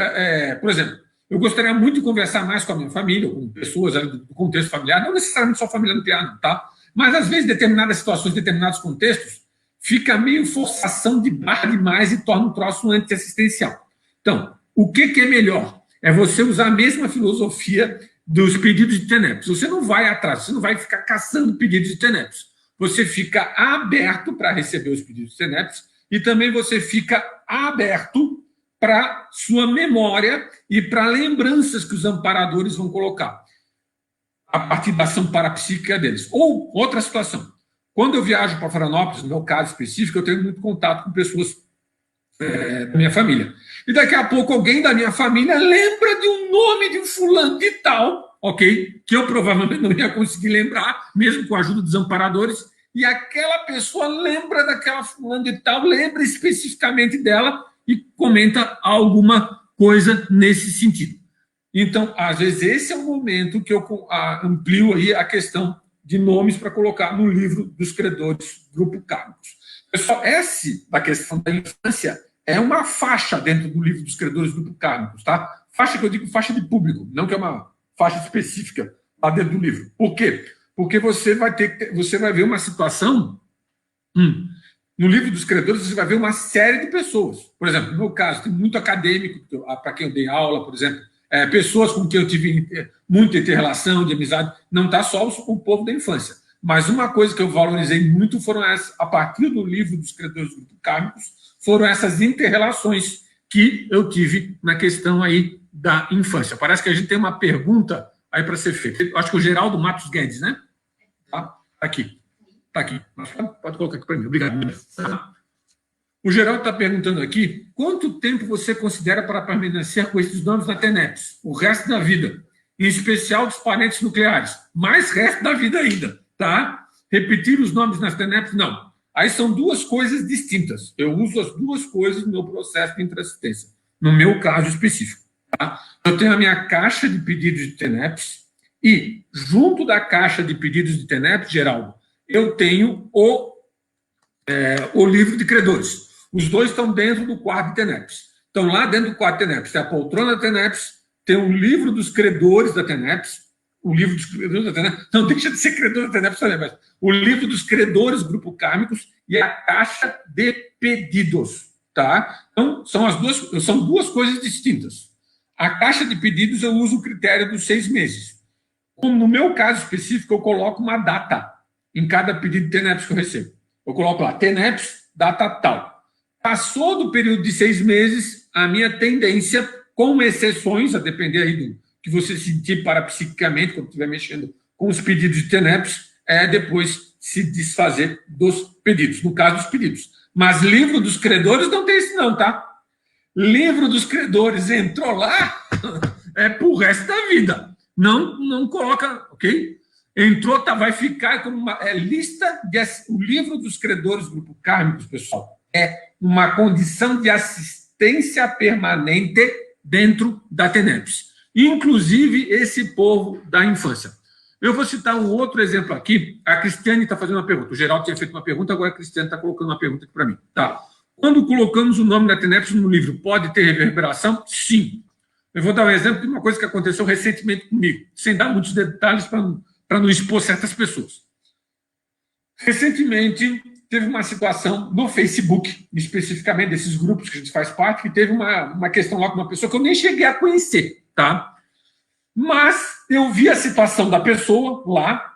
por exemplo, eu gostaria muito de conversar mais com a minha família, com pessoas do contexto familiar, não necessariamente só família nuclear, tá? Mas, às vezes, determinadas situações, determinados contextos, fica meio forçação de barra demais e torna um troço antiassistencial. Então, o que é melhor? É você usar a mesma filosofia dos pedidos de TENEPS. Você não vai atrás, você não vai ficar caçando pedidos de TENEPS. Você fica aberto para receber os pedidos de TENEPS e também você fica aberto para sua memória e para lembranças que os amparadores vão colocar a partir da ação parapsíquica deles. Ou outra situação, quando eu viajo para Florianópolis, no meu caso específico, eu tenho muito contato com pessoas da minha família. E daqui a pouco alguém da minha família lembra de um nome de um fulano de tal, ok? Que eu provavelmente não ia conseguir lembrar, mesmo com a ajuda dos amparadores, e aquela pessoa lembra daquela fulano de tal, lembra especificamente dela, e comenta alguma coisa nesse sentido. Então, às vezes, esse é o momento que eu amplio aí a questão de nomes para colocar no livro dos credores grupo kármicos. Pessoal, essa da questão da infância é uma faixa dentro do livro dos credores grupo kármicos, tá? Faixa que eu digo faixa de público, não que é uma faixa específica lá dentro do livro. Por quê? Porque você vai ver uma situação... No livro dos credores, você vai ver uma série de pessoas. Por exemplo, no meu caso, tem muito acadêmico, para quem eu dei aula, por exemplo, pessoas com quem eu tive muita inter-relação, de amizade, não está só o povo da infância. Mas uma coisa que eu valorizei muito foram a partir do livro dos credores kármicos, foram essas inter-relações que eu tive na questão aí da infância. Parece que a gente tem uma pergunta aí para ser feita. Eu acho que o Geraldo Matos Guedes, né? Tá aqui. Está aqui. Pode colocar aqui para mim. Obrigado. O Geraldo está perguntando aqui, quanto tempo você considera para permanecer com esses nomes na TENEPS? O resto da vida. Em especial dos parentes nucleares. Mais resto da vida ainda. Tá? Repetir os nomes nas TENEPS? Não. Aí são duas coisas distintas. Eu uso as duas coisas no meu processo de interassistência. No meu caso específico. Tá? Eu tenho a minha caixa de pedidos de TENEPS e, junto da caixa de pedidos de TENEPS, Geraldo, eu tenho o livro de credores. Os dois estão dentro do quarto de TENEPS. Então, lá dentro do quarto de TENEPS, tem a poltrona da TENEPS, tem o livro dos credores da TENEPS, o livro dos credores da TENEPS, não deixa de ser credor da TENEPS também, mas o livro dos credores grupo kármicos e a caixa de pedidos. Tá? Então, são duas coisas distintas. A caixa de pedidos eu uso o critério dos 6 meses. Como no meu caso específico, eu coloco uma data em cada pedido de TENEPS que eu recebo. Eu coloco lá, TENEPS, data tal. Passou do período de 6 meses, a minha tendência, com exceções, a depender aí do que você sentir parapsiquicamente, quando estiver mexendo com os pedidos de TENEPS, é depois se desfazer dos pedidos, no caso dos pedidos. Mas livro dos credores não tem isso não, tá? Livro dos credores entrou lá, é pro resto da vida. Não coloca, ok? Entrou, tá, vai ficar como uma lista de o livro dos credores do grupo kármicos, pessoal, é uma condição de assistência permanente dentro da TENEPS, inclusive esse povo da infância. Eu vou citar um outro exemplo aqui. A Cristiane está fazendo uma pergunta. O Geraldo tinha feito uma pergunta, agora a Cristiane está colocando uma pergunta aqui para mim. Tá. Quando colocamos o nome da TENEPS no livro, pode ter reverberação? Sim. Eu vou dar um exemplo de uma coisa que aconteceu recentemente comigo, sem dar muitos detalhes para não expor certas pessoas. Recentemente, teve uma situação no Facebook, especificamente desses grupos que a gente faz parte, que teve uma questão lá com uma pessoa que eu nem cheguei a conhecer, tá? Mas eu vi a situação da pessoa lá,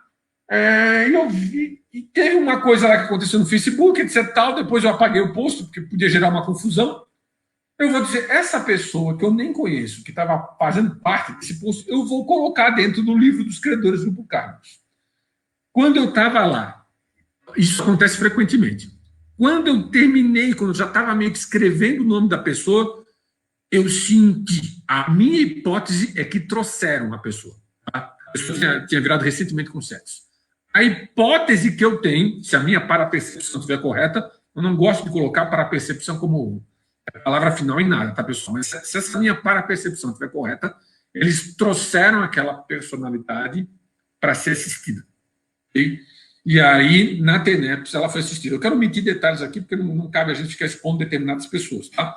eu vi, e teve uma coisa lá que aconteceu no Facebook, etc. Tal, depois eu apaguei o post, porque podia gerar uma confusão. Eu vou dizer, essa pessoa que eu nem conheço, que estava fazendo parte desse post, eu vou colocar dentro do livro dos credores do grupo kármicos. Quando eu estava lá, isso acontece frequentemente. Quando eu terminei, quando eu já estava meio que escrevendo o nome da pessoa, eu senti, a minha hipótese é que trouxeram a pessoa. Tá? A pessoa tinha virado recentemente com sexo. A hipótese que eu tenho, se a minha parapercepção estiver correta, eu não gosto de colocar parapercepção como a palavra final em nada, tá, pessoal? Mas se essa minha parapercepção estiver correta, eles trouxeram aquela personalidade para ser assistida. Okay? E aí, na TENEPS, ela foi assistida. Eu quero omitir detalhes aqui, porque não cabe a gente ficar expondo determinadas pessoas, tá?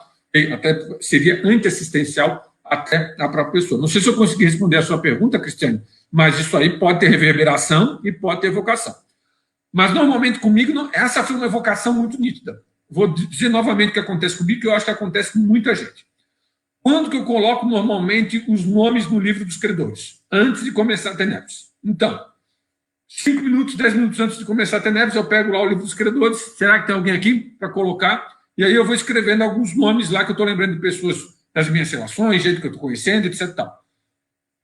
Até seria antiassistencial até a própria pessoa. Não sei se eu consegui responder a sua pergunta, Cristiane, mas isso aí pode ter reverberação e pode ter evocação. Mas, normalmente, comigo, essa foi uma evocação muito nítida. Vou dizer novamente o que acontece comigo, que eu acho que acontece com muita gente. Quando que eu coloco, normalmente, os nomes no livro dos credores? Antes de começar a TENEPS. Então, 5 minutos, 10 minutos antes de começar a TENEPS, eu pego lá o livro dos credores. Será que tem alguém aqui para colocar? E aí eu vou escrevendo alguns nomes lá que eu estou lembrando de pessoas das minhas relações, gente que eu estou conhecendo, etc. Tal.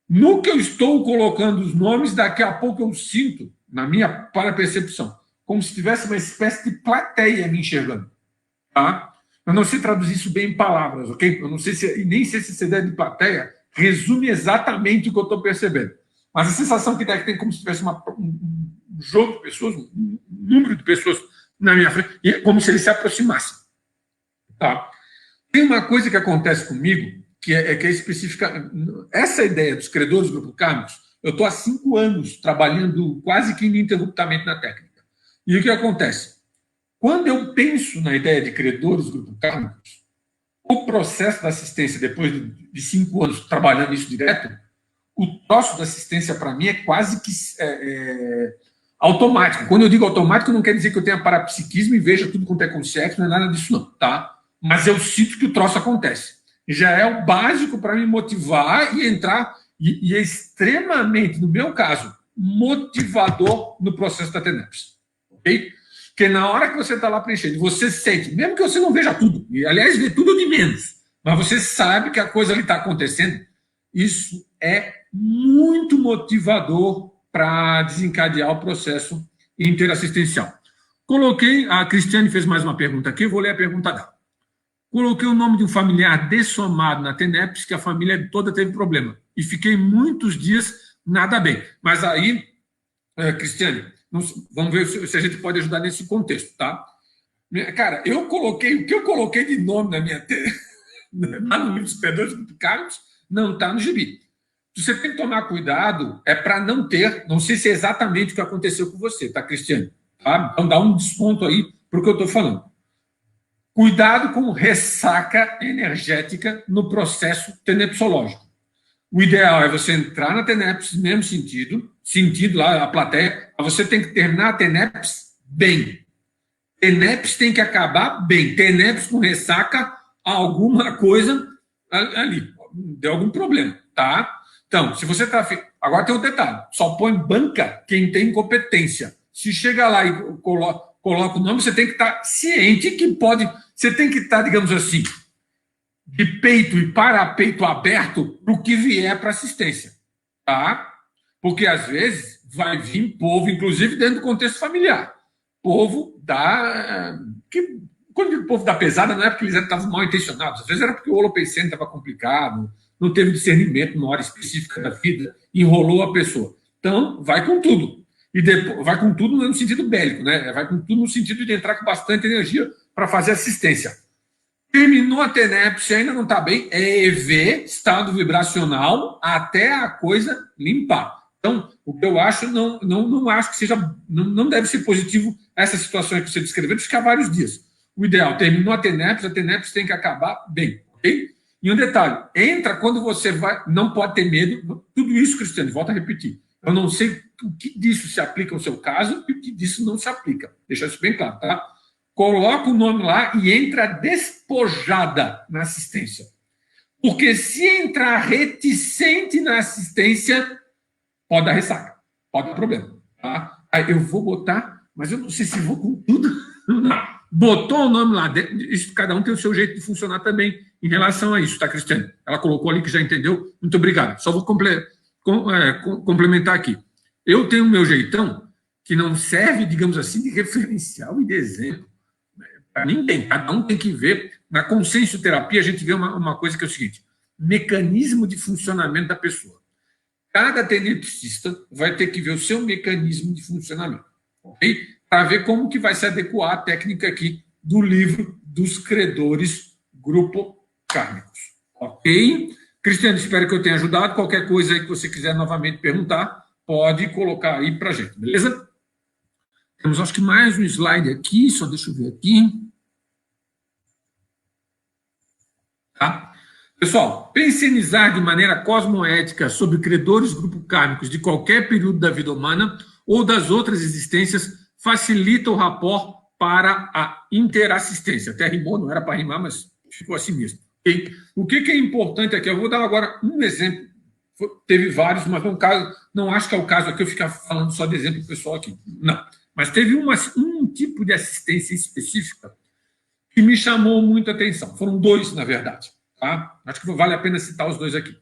No que eu estou colocando os nomes, daqui a pouco eu sinto, na minha parapercepção, como se tivesse uma espécie de plateia me enxergando. Tá? Eu não sei traduzir isso bem em palavras, ok? Eu não sei nem sei se essa ideia de plateia resume exatamente o que eu estou percebendo. Mas a sensação que dá é que tem como se tivesse um jogo de pessoas, um número de pessoas na minha frente, e é como se eles se aproximassem. Tá? Tem uma coisa que acontece comigo, que é específica. Essa ideia dos credores do grupo kármicos, eu estou há 5 anos trabalhando quase que ininterruptamente na técnica. E o que acontece? Quando eu penso na ideia de credores do grupo kármicos, o processo da assistência, depois de 5 anos trabalhando isso direto, o troço da assistência, para mim, é quase que automático. Quando eu digo automático, não quer dizer que eu tenha parapsiquismo e veja tudo quanto é consciente, não é nada disso, não, tá? Mas eu sinto que o troço acontece. Já é o básico para me motivar e entrar, e é extremamente, no meu caso, motivador no processo da TENEPS. Ok? Porque na hora que você está lá preenchendo, você sente, mesmo que você não veja tudo, e aliás, vê tudo de menos, mas você sabe que a coisa ali está acontecendo, isso é muito motivador para desencadear o processo interassistencial. Coloquei, a Cristiane fez mais uma pergunta aqui, eu vou ler a pergunta dela. Coloquei o nome de um familiar dessomado na TENEPS, que a família toda teve problema. E fiquei muitos dias nada bem. Mas aí, Cristiane, vamos ver se a gente pode ajudar nesse contexto, tá? Cara, o que eu coloquei de nome na minha lá no livro dos credores kármicos, não está no gibi. Você tem que tomar cuidado, para não ter, não sei se é exatamente o que aconteceu com você, tá, Cristiane? Tá? Então dá um desconto aí para o que eu estou falando. Cuidado com ressaca energética no processo tenepsológico. O ideal é você entrar na TENEPS no mesmo sentido lá a plateia, mas você tem que terminar a TENEPS bem. TENEPS tem que acabar bem. TENEPS com ressaca, alguma coisa ali, deu algum problema, tá? Então, se você está... Agora tem um detalhe, só põe banca quem tem competência. Se chega lá e coloca o nome, você tem que estar ciente que pode... Você tem que estar, digamos assim, de peito e parapeito aberto para o que vier para assistência, tá? Porque, às vezes, vai vir povo, inclusive dentro do contexto familiar. Povo quando o povo dá pesada, não é porque eles estavam mal intencionados, às vezes era porque o holopensene estava complicado, não teve discernimento numa hora específica da vida, enrolou a pessoa. Então, vai com tudo. E depois, vai com tudo no sentido bélico, né? Vai com tudo no sentido de entrar com bastante energia para fazer assistência. Terminou a TENEPS, ainda não está bem, é EV, estado vibracional, até a coisa limpar. Então, o que eu acho, não acho que seja, não deve ser positivo essa situação que você descreveu, de ficar vários dias. O ideal, terminou a TENEPS tem que acabar bem, ok? E um detalhe, entra quando você vai, não pode ter medo, tudo isso, Cristiano, volta a repetir. Eu não sei o que disso se aplica ao seu caso e o que disso não se aplica. Deixa isso bem claro, tá? Coloca o nome lá e entra despojada na assistência. Porque se entrar reticente na assistência, pode dar ressaca, pode dar problema. Tá? Aí eu vou botar, mas eu não sei se vou com tudo. Não. Botou o nome lá, isso, cada um tem o seu jeito de funcionar também em relação a isso, tá, Cristiane? Ela colocou ali que já entendeu. Muito obrigado. Só vou complementar aqui. Eu tenho o meu jeitão, que não serve, digamos assim, de referencial e de exemplo. Para ninguém, cada um tem que ver. Na consciencioterapia, a gente vê uma coisa que é o seguinte: mecanismo de funcionamento da pessoa. Cada tenepsista vai ter que ver o seu mecanismo de funcionamento, ok? Para ver como que vai se adequar à técnica aqui do livro dos credores grupo kármicos, ok? Cristiano, espero que eu tenha ajudado. Qualquer coisa aí que você quiser novamente perguntar, pode colocar aí para a gente, beleza? Temos, acho que, mais um slide aqui, só deixa eu ver aqui. Tá? Pessoal, pensionizar de maneira cosmoética sobre credores grupo kármicos de qualquer período da vida humana ou das outras existências facilita o rapport para a interassistência. Até rimou, não era para rimar, mas ficou assim mesmo. Okay? O que é importante aqui? Eu vou dar agora um exemplo. Teve vários, mas não acho que é o caso aqui eu ficar falando só de exemplo pessoal aqui. Não. Mas teve um tipo de assistência específica que me chamou muito a atenção. Foram dois, na verdade. Tá? Acho que vale a pena citar os dois aqui.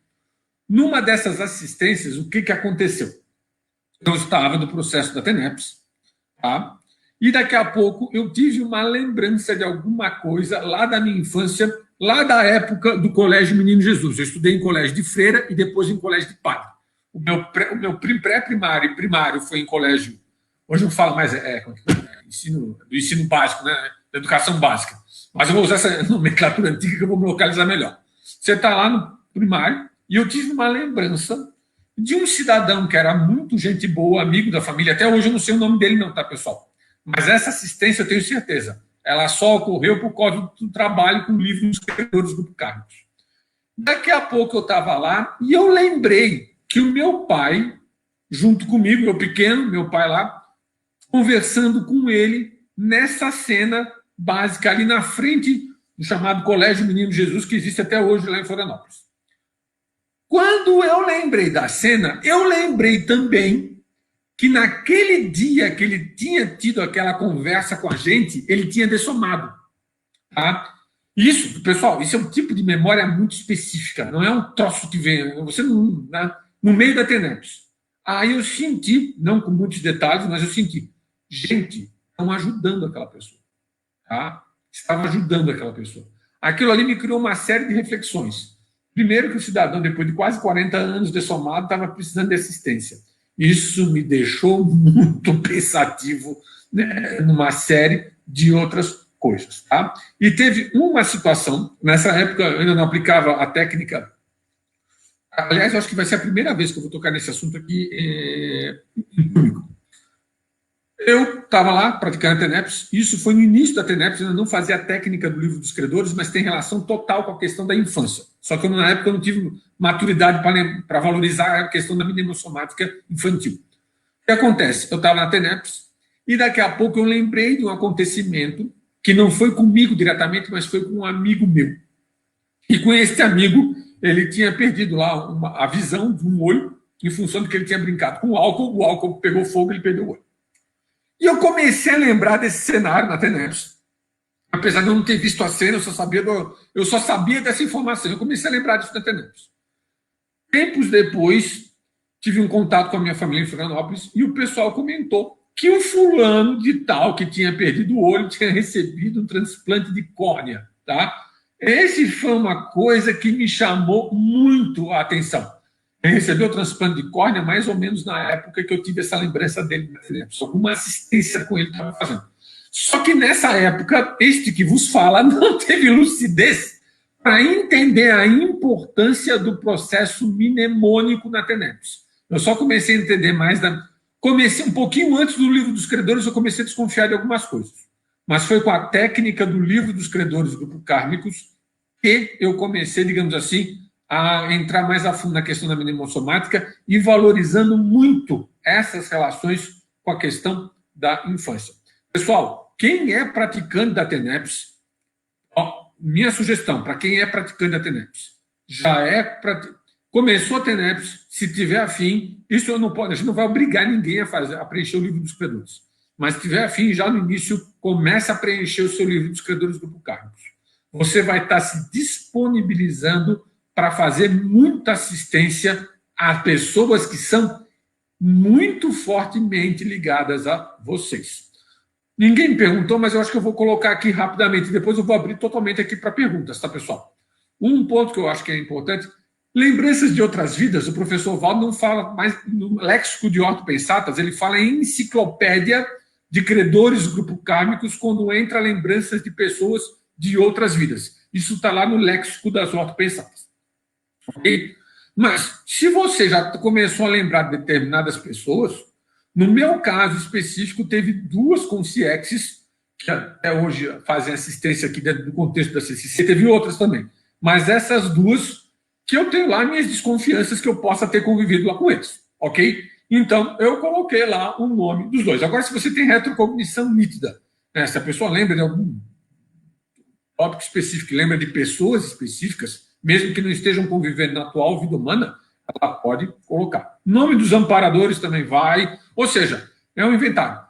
Numa dessas assistências, o que aconteceu? Eu estava no processo da TENEPS, tá? E daqui a pouco eu tive uma lembrança de alguma coisa lá da minha infância, lá da época do Colégio Menino Jesus. Eu estudei em colégio de freira e depois em colégio de padre. O meu pré-primário e primário foi em colégio. Hoje não falo mais, do ensino básico, né? Da educação básica. Mas eu vou usar essa nomenclatura antiga que eu vou me localizar melhor. Você está lá no primário e eu tive uma lembrança de um cidadão que era muito gente boa, amigo da família. Até hoje eu não sei o nome dele não, tá, pessoal? Mas essa assistência eu tenho certeza. Ela só ocorreu por causa do trabalho com o livro dos credores grupo kármicos. Daqui a pouco eu estava lá e eu lembrei que o meu pai, junto comigo, meu pai lá, conversando com ele nessa cena básica ali na frente do chamado Colégio Menino Jesus, que existe até hoje lá em Florianópolis. Quando eu lembrei da cena, eu lembrei também que naquele dia que ele tinha tido aquela conversa com a gente, ele tinha dessomado. Tá? Isso, pessoal, isso é um tipo de memória muito específica, não é um troço que vem, você não, né? No meio da TENEPS. Aí eu senti, não com muitos detalhes, mas eu senti, gente, estão ajudando aquela pessoa. Tá? Estava ajudando aquela pessoa. Aquilo ali me criou uma série de reflexões. Primeiro que o cidadão, depois de quase 40 anos dessomado, estava precisando de assistência. Isso me deixou muito pensativo, né, numa série de outras coisas. Tá? E teve uma situação, nessa época eu ainda não aplicava a técnica. Aliás, eu acho que vai ser a primeira vez que eu vou tocar nesse assunto aqui em público. Eu estava lá praticando a TENEPS, isso foi no início da TENEPS, eu ainda não fazia a técnica do livro dos credores, mas tem relação total com a questão da infância. Só que na época eu não tive maturidade para valorizar a questão da mnemosomática infantil. O que acontece? Eu estava na TENEPS e daqui a pouco eu lembrei de um acontecimento que não foi comigo diretamente, mas foi com um amigo meu. E com esse amigo, ele tinha perdido lá a visão de um olho, em função de que ele tinha brincado com o álcool pegou fogo e ele perdeu o olho. E eu comecei a lembrar desse cenário na TENEPS. Apesar de eu não ter visto a cena, eu só sabia dessa informação. Eu comecei a lembrar disso na TENEPS. Tempos depois, tive um contato com a minha família em Florianópolis e o pessoal comentou que o fulano de tal que tinha perdido o olho tinha recebido um transplante de córnea. Tá? Esse foi uma coisa que me chamou muito a atenção. Ele recebeu o transplante de córnea mais ou menos na época que eu tive essa lembrança dele, alguma assistência com ele estava fazendo. Só que nessa época, este que vos fala não teve lucidez para entender a importância do processo mnemônico na TENEPS. Eu só comecei a entender mais comecei um pouquinho antes do livro dos credores, eu comecei a desconfiar de algumas coisas. Mas foi com a técnica do livro dos credores do grupo kármicos que eu comecei, digamos assim, a entrar mais a fundo na questão da mnemossomática e valorizando muito essas relações com a questão da infância. Pessoal, quem é praticante da TENEPS, minha sugestão para quem é praticante da TENEPS, começou a TENEPS, se tiver afim, isso eu não posso, a gente não vai obrigar ninguém a preencher o livro dos credores, mas se tiver afim, já no início, comece a preencher o seu livro dos credores do grupo kármicos. Você vai estar se disponibilizando para fazer muita assistência a pessoas que são muito fortemente ligadas a vocês. Ninguém me perguntou, mas eu acho que eu vou colocar aqui rapidamente, depois eu vou abrir totalmente aqui para perguntas, tá, pessoal? Um ponto que eu acho que é importante, lembranças de outras vidas, o professor Valdo não fala mais no léxico de ortopensatas, ele fala em enciclopédia de credores do grupo kármicos quando entra lembranças de pessoas de outras vidas. Isso está lá no léxico das ortopensatas. Okay? Mas, se você já começou a lembrar de determinadas pessoas, no meu caso específico, teve 2 consciexes, que até hoje fazem assistência aqui dentro do contexto da CCC, teve outras também. Mas essas 2, que eu tenho lá minhas desconfianças que eu possa ter convivido lá com eles, ok? Então, eu coloquei lá o nome dos 2. Agora, se você tem retrocognição nítida, né, se a pessoa lembra de algum tópico específico, lembra de pessoas específicas, mesmo que não estejam convivendo na atual vida humana, ela pode colocar. Nome dos amparadores também vai, ou seja, é um inventário.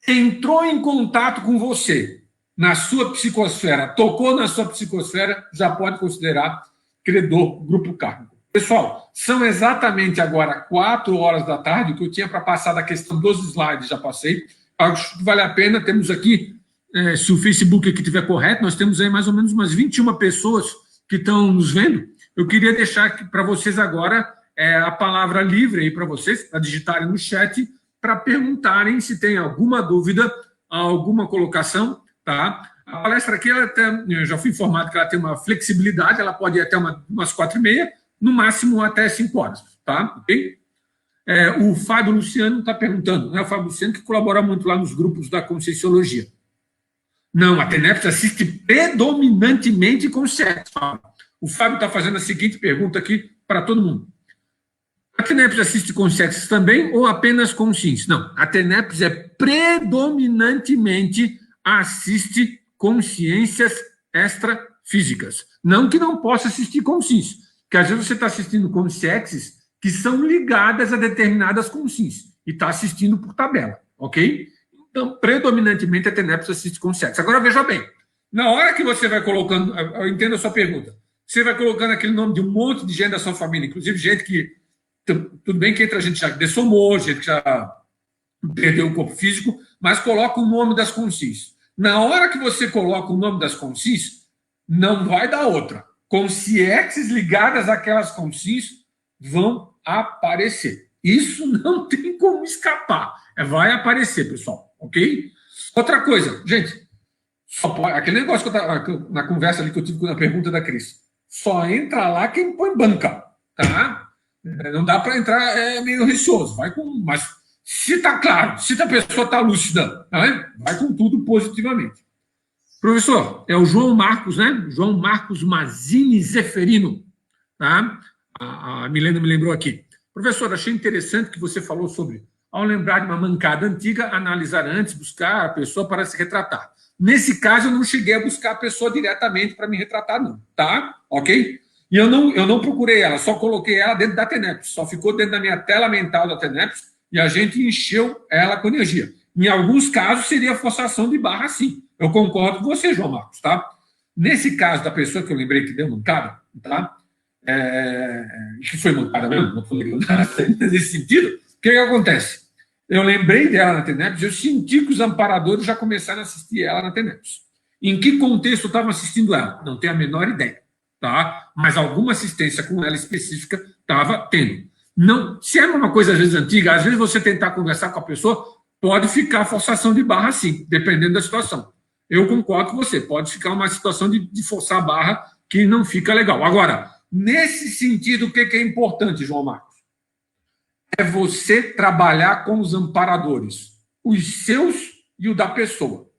Entrou em contato com você na sua psicosfera, tocou na sua psicosfera, já pode considerar credor grupo kármico. Pessoal, são exatamente agora 4 horas da tarde, o que eu tinha para passar da questão dos slides, já passei. Acho que vale a pena, temos aqui, se o Facebook aqui estiver correto, nós temos aí mais ou menos umas 21 pessoas que estão nos vendo. Eu queria deixar para vocês agora a palavra livre aí para vocês, para digitarem no chat, para perguntarem se tem alguma dúvida, alguma colocação, tá? A palestra aqui, eu já fui informado que ela tem uma flexibilidade, ela pode ir até umas 4h30, no máximo até 5 horas, tá? Ok? O Fábio Luciano está perguntando, né? O Fábio Luciano que colabora muito lá nos grupos da Conscienciologia. Não, a TENEPS assiste predominantemente com sexo. O Fábio está fazendo a seguinte pergunta aqui para todo mundo. A TENEPS assiste com sexo também ou apenas com sims? Não, a TENEPS predominantemente assiste consciências extrafísicas. Não que não possa assistir com sims, porque às vezes você está assistindo com sexes que são ligadas a determinadas consciências e está assistindo por tabela, ok? Então, predominantemente, a TENEPS assiste com sexo. Agora, veja bem, na hora que você vai colocando, eu entendo a sua pergunta, você vai colocando aquele nome de um monte de gente da sua família, inclusive gente que, tudo bem que entra gente já dessomou, gente que já perdeu o corpo físico, mas coloca o nome das consciências. Na hora que você coloca o nome das consciências, não vai dar outra. Consciências ligadas àquelas consciências vão aparecer. Isso não tem como escapar. Vai aparecer, pessoal. Ok? Outra coisa, gente, aquele negócio que na conversa ali que eu tive na pergunta da Cris, só entra lá quem põe banca, tá? Não dá para entrar meio receoso, vai com, mas se está claro, se a pessoa está lúcida, tá? Vai com tudo positivamente. Professor, é o João Marcos, né? João Marcos Mazini Zeferino, tá? A Milena me lembrou aqui. Professor, achei interessante que você falou sobre, ao lembrar de uma mancada antiga, analisar antes, buscar a pessoa para se retratar. Nesse caso, eu não cheguei a buscar a pessoa diretamente para me retratar, não, tá? Ok? E eu não procurei ela, só coloquei ela dentro da TENEPS, só ficou dentro da minha tela mental da TENEPS e a gente encheu ela com energia. Em alguns casos, seria forçação de barra, sim. Eu concordo com você, João Marcos, tá? Nesse caso da pessoa que eu lembrei que deu mancada, tá? Que foi mancada mesmo, não foi nesse sentido, o que acontece? Eu lembrei dela na TENEPS, eu senti que os amparadores já começaram a assistir ela na TENEPS. Em que contexto estavam assistindo ela? Não tenho a menor ideia, tá? Mas alguma assistência com ela específica estava tendo. Não, se é uma coisa, às vezes, antiga, às vezes você tentar conversar com a pessoa, pode ficar forçação de barra, sim, dependendo da situação. Eu concordo com você, pode ficar uma situação de forçar a barra que não fica legal. Agora, nesse sentido, o que é importante, João Marcos? É você trabalhar com os amparadores, os seus e o da pessoa.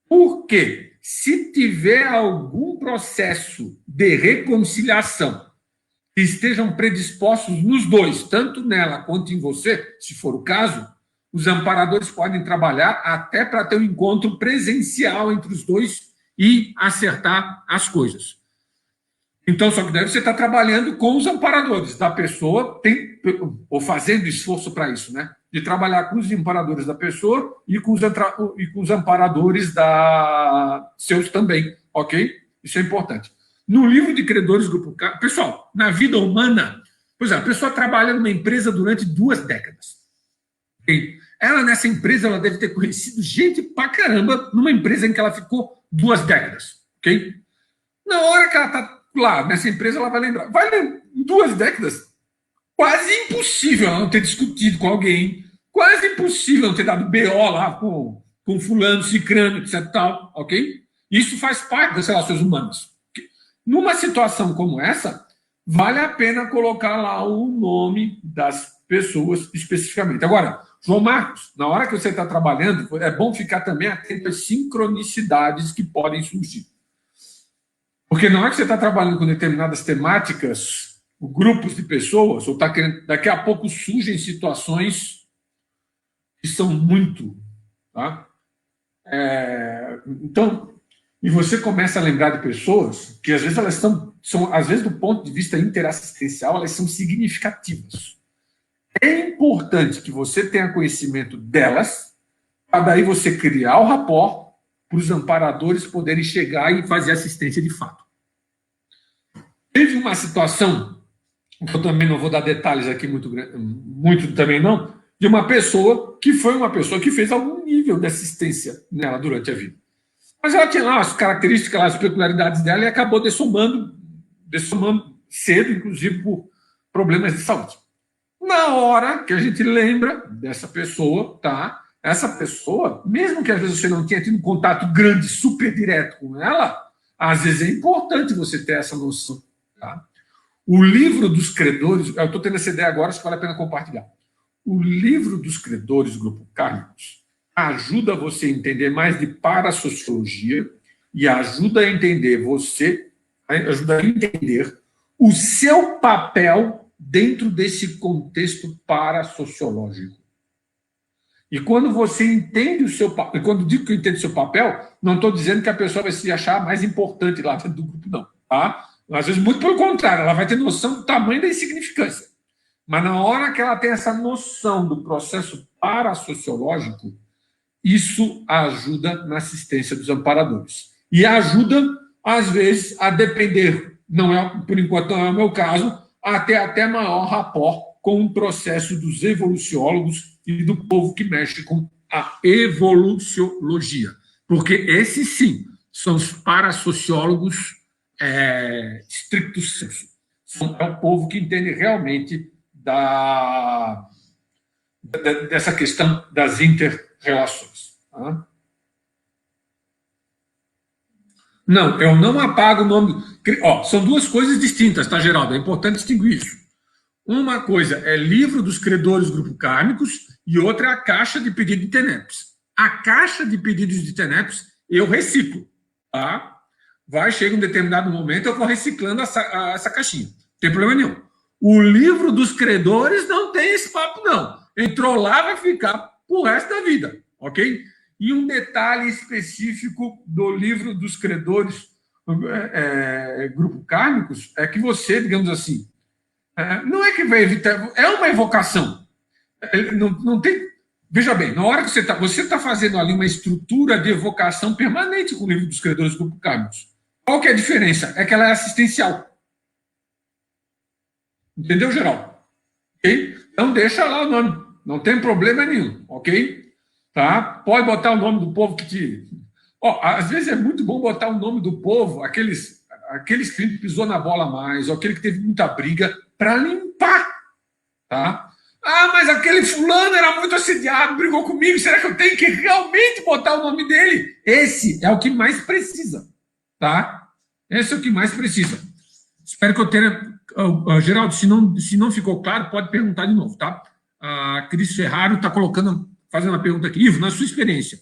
Por quê? Se tiver algum processo de reconciliação que estejam predispostos nos dois, tanto nela quanto em você, se for o caso, os amparadores podem trabalhar até para ter um encontro presencial entre os dois e acertar as coisas. Então, só que daí você está trabalhando com os amparadores da pessoa, ou fazendo esforço para isso, né? De trabalhar com os amparadores da pessoa e com os amparadores seus também, ok? Isso é importante. No livro de Credores Grupo K, pessoal, na vida humana, por exemplo, a pessoa trabalha numa empresa durante 2 décadas. Okay? Ela, nessa empresa, ela deve ter conhecido gente pra caramba numa empresa em que ela ficou 2 décadas, ok? Na hora que ela está lá, nessa empresa, ela vai lembrar. Em 2 décadas, quase impossível ela não ter discutido com alguém, quase impossível não ter dado BO lá com fulano, cicrano, etc. Tal, ok? Isso faz parte das relações humanas. Numa situação como essa, vale a pena colocar lá o nome das pessoas especificamente. Agora, João Marcos, na hora que você está trabalhando, é bom ficar também atento às sincronicidades que podem surgir. Porque na hora que você está trabalhando com determinadas temáticas, grupos de pessoas, ou está querendo, daqui a pouco surgem situações que são muito. Tá? Então, e você começa a lembrar de pessoas que às vezes elas são, às vezes do ponto de vista interassistencial, elas são significativas. É importante que você tenha conhecimento delas, para daí você criar o rapport para os amparadores poderem chegar e fazer assistência de fato. Teve uma situação, eu também não vou dar detalhes aqui muito também não, de uma pessoa que foi uma pessoa que fez algum nível de assistência nela durante a vida. Mas ela tinha lá as características, as peculiaridades dela e acabou dessomando cedo, inclusive por problemas de saúde. Na hora que a gente lembra dessa pessoa, tá? Essa pessoa, mesmo que às vezes você não tenha tido um contato grande, super direto com ela, às vezes é importante você ter essa noção. Tá? O livro dos credores, eu estou tendo essa ideia agora, acho que vale a pena compartilhar. O livro dos credores, Grupo Kármicos, ajuda você a entender mais de parasociologia e ajuda a entender o seu papel dentro desse contexto parasociológico. E quando você entende o seu papel, quando digo que eu entendo o seu papel, não estou dizendo que a pessoa vai se achar mais importante lá dentro do grupo, não. Tá? Às vezes, muito pelo contrário, ela vai ter noção do tamanho da insignificância. Mas na hora que ela tem essa noção do processo parasociológico, isso ajuda na assistência dos amparadores. E ajuda, às vezes, a depender, não é, por enquanto não é o meu caso, a ter até maior rapport com o processo dos evoluciólogos e do povo que mexe com a evoluciologia. Porque esses, sim, são os parasociólogos stricto sensu. É o povo que entende realmente dessa questão das inter-relações. Tá? Não, eu não apago o nome. São 2 coisas distintas, tá, Geraldo? É importante distinguir isso. Uma coisa é livro dos credores Grupo Kármicos e outra é a caixa de pedido de TENEPS. A caixa de pedidos de TENEPS eu reciclo. Tá? Chega um determinado momento, eu vou reciclando essa caixinha. Não tem problema nenhum. O livro dos credores não tem esse papo, não. Entrou lá, vai ficar pro resto da vida, ok? E um detalhe específico do livro dos credores Grupo Kármicos é que você, digamos assim, não é que vai evitar, é uma evocação. Não tem. Veja bem, na hora que você está fazendo ali uma estrutura de evocação permanente com o livro dos credores Grupo Kármicos. Qual que é a diferença? É que ela é assistencial. Entendeu, Geraldo? Okay? Então deixa lá o nome, não tem problema nenhum, ok? Tá? Pode botar o nome do povo que te. Às vezes é muito bom botar o nome do povo, aqueles que pisou na bola mais, ou aquele que teve muita briga, para limpar Tá? Ah, mas aquele fulano era muito assediado, brigou comigo, será que eu tenho que realmente botar o nome dele? Esse é o que mais precisa. Tá? Esse é o que mais precisa. Espero que eu tenha... Geraldo, se não ficou claro, pode perguntar de novo, tá? A Cris Ferraro está fazendo uma pergunta aqui. Ivo, na sua experiência,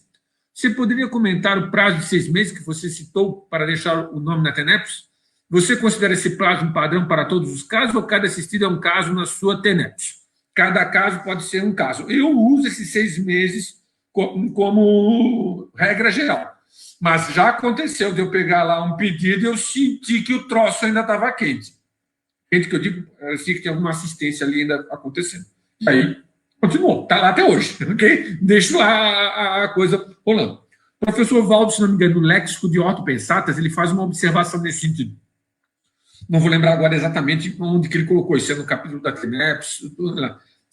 você poderia comentar o prazo de 6 meses que você citou para deixar o nome na TENEPS? Você considera esse prazo um padrão para todos os casos ou cada assistido é um caso na sua TENEPS? Cada caso pode ser um caso. Eu uso esses 6 meses como regra geral. Mas já aconteceu de eu pegar lá um pedido e eu senti que o troço ainda estava quente. Quente que eu digo, eu sei que tem alguma assistência ali ainda acontecendo. E aí, continuou, está lá até hoje, ok? Deixo lá a coisa rolando. O professor Valdo, se não me engano, no léxico de Otto Pensatas, ele faz uma observação nesse sentido. Não vou lembrar agora exatamente onde que ele colocou isso, é no capítulo da TENEPS.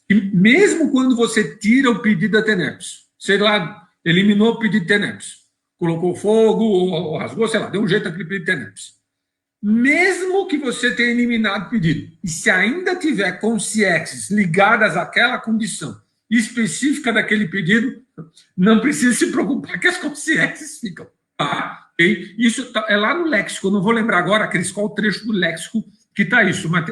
E mesmo quando você tira o pedido da TENEPS, sei lá, eliminou o pedido de TENEPS, colocou fogo, ou rasgou, sei lá, deu um jeito naquele pedido de TENEPS. Mesmo que você tenha eliminado o pedido, e se ainda tiver consciências ligadas àquela condição específica daquele pedido, não precisa se preocupar que as consciências ficam. Tá? Okay? Isso é lá no léxico, eu não vou lembrar agora, Cris, qual o trecho do léxico que está isso, mas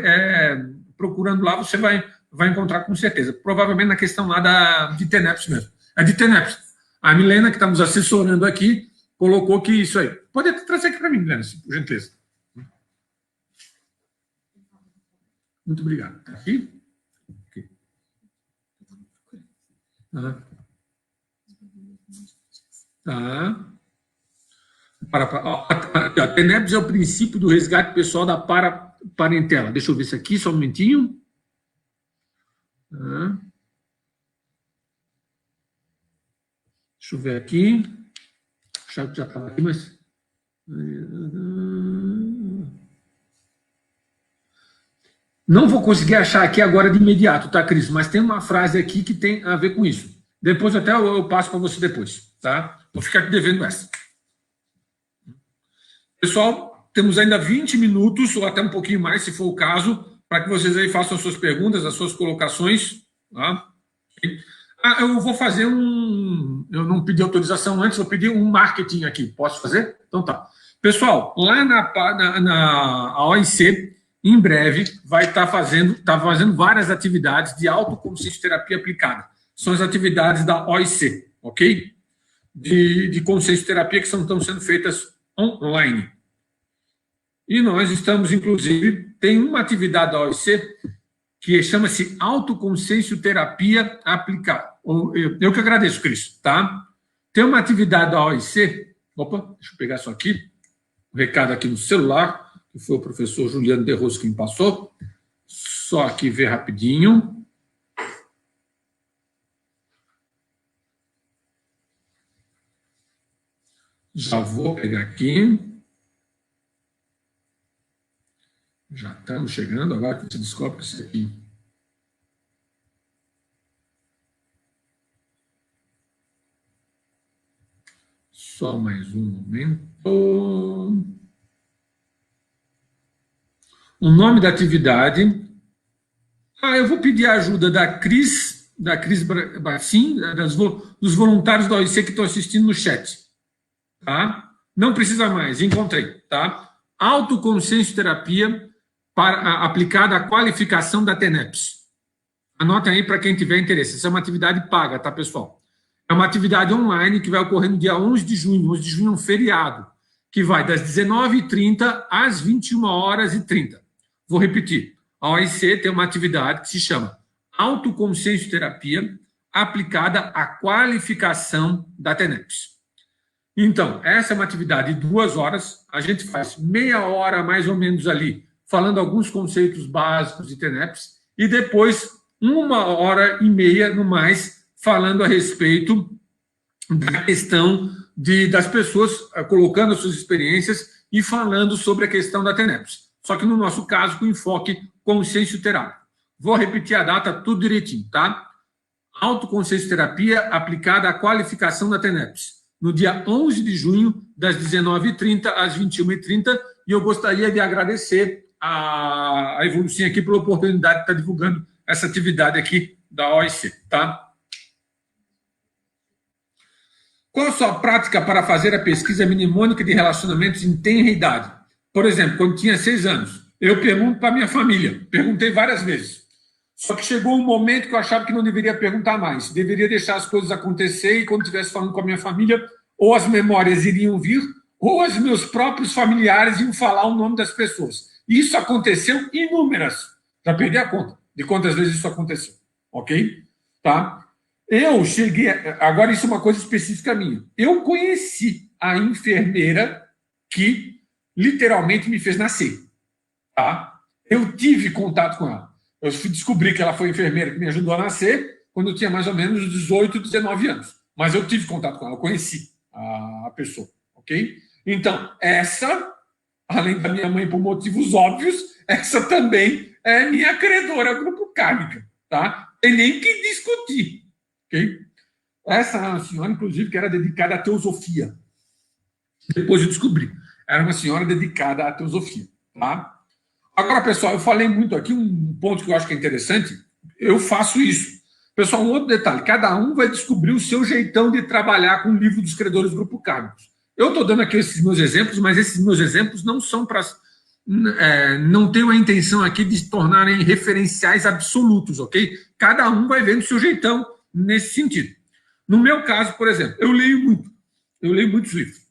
procurando lá você vai encontrar com certeza. Provavelmente na questão lá de TENEPS mesmo. É de TENEPS. A Milena, que está nos assessorando aqui, colocou que isso aí. Pode trazer aqui para mim, Milena, por gentileza. Muito obrigado. Está aqui? Okay. Tá. A TENEPS é o princípio do resgate pessoal da parentela. Deixa eu ver isso aqui, só um momentinho. Tá. Deixa eu ver aqui. Achava que já estava aqui, mas... Não vou conseguir achar aqui agora de imediato, tá, Cris? Mas tem uma frase aqui que tem a ver com isso. Depois até eu passo para você depois, tá? Vou ficar aqui devendo essa. Pessoal, temos ainda 20 minutos, ou até um pouquinho mais, se for o caso, para que vocês aí façam as suas perguntas, as suas colocações. Tá? Eu vou fazer eu não pedi autorização antes, eu pedi um marketing aqui. Posso fazer? Então tá. Pessoal, lá na OIC, em breve, vai estar fazendo várias atividades de autoconsciência terapia aplicada. São as atividades da OIC, ok? De consciência terapia que estão sendo feitas online. E nós estamos, inclusive, tem uma atividade da OIC que chama-se autoconsciência terapia aplicada. Eu que agradeço, Cris, tá? Tem uma atividade da OIC, opa, deixa eu pegar isso aqui, o recado aqui no celular, que foi o professor Juliano de Rosco que me passou, só aqui ver rapidinho. Já vou pegar aqui. Já estamos chegando, agora que você descobre isso aqui. Só mais um momento. O nome da atividade. Eu vou pedir a ajuda da Cris Bacin, dos voluntários da OIC que estão assistindo no chat. Tá? Não precisa mais, encontrei. Tá? Autoconsciência terapia aplicada à qualificação da TENEPS. Anotem aí para quem tiver interesse. Essa é uma atividade paga, tá, pessoal? É uma atividade online que vai ocorrer no dia 11 de junho. 11 de junho é um feriado, que vai das 19h30 às 21h30. Vou repetir. A OIC tem uma atividade que se chama Autoconsciência terapia aplicada à qualificação da TENEPS. Então, essa é uma atividade de 2 horas. A gente faz meia hora, mais ou menos, ali, falando alguns conceitos básicos de TENEPS, e depois 1h30, no mais, falando a respeito da questão das pessoas colocando as suas experiências e falando sobre a questão da TENEPS. Só que, no nosso caso, com enfoque consciência terapia. Vou repetir a data tudo direitinho, tá? Autoconsciência terapia aplicada à qualificação da TENEPS. No dia 11 de junho, das 19h30 às 21h30, e eu gostaria de agradecer a Evolucinha aqui pela oportunidade de estar divulgando essa atividade aqui da OIC, tá? Qual a sua prática para fazer a pesquisa mnemônica de relacionamentos em tenra idade? Por exemplo, quando tinha 6 anos, eu pergunto para minha família, perguntei várias vezes. Só que chegou um momento que eu achava que não deveria perguntar mais, deveria deixar as coisas acontecer e quando estivesse falando com a minha família, ou as memórias iriam vir, ou os meus próprios familiares iam falar o nome das pessoas. Isso aconteceu inúmeras. Já perdi a conta de quantas vezes isso aconteceu. Ok? Tá? Eu cheguei... Agora, isso é uma coisa específica minha. Eu conheci a enfermeira que literalmente me fez nascer. Tá? Eu tive contato com ela. Eu descobri que ela foi a enfermeira que me ajudou a nascer quando eu tinha mais ou menos 18, 19 anos. Mas eu tive contato com ela, eu conheci a pessoa. Ok? Então, essa, além da minha mãe por motivos óbvios, essa também é minha credora grupo kármica. Tá? Tem nem que discutir. Okay? Essa é uma senhora, inclusive, que era dedicada à teosofia. Depois eu descobri. Era uma senhora dedicada à teosofia. Tá? Agora, pessoal, eu falei muito aqui, um ponto que eu acho que é interessante, eu faço isso. Pessoal, um outro detalhe, cada um vai descobrir o seu jeitão de trabalhar com o livro dos credores grupo kármicos. Eu estou dando aqui esses meus exemplos, mas esses meus exemplos não são para... não tenho a intenção aqui de se tornarem referenciais absolutos, ok? Cada um vai vendo o seu jeitão nesse sentido. No meu caso, por exemplo, eu leio muitos livros.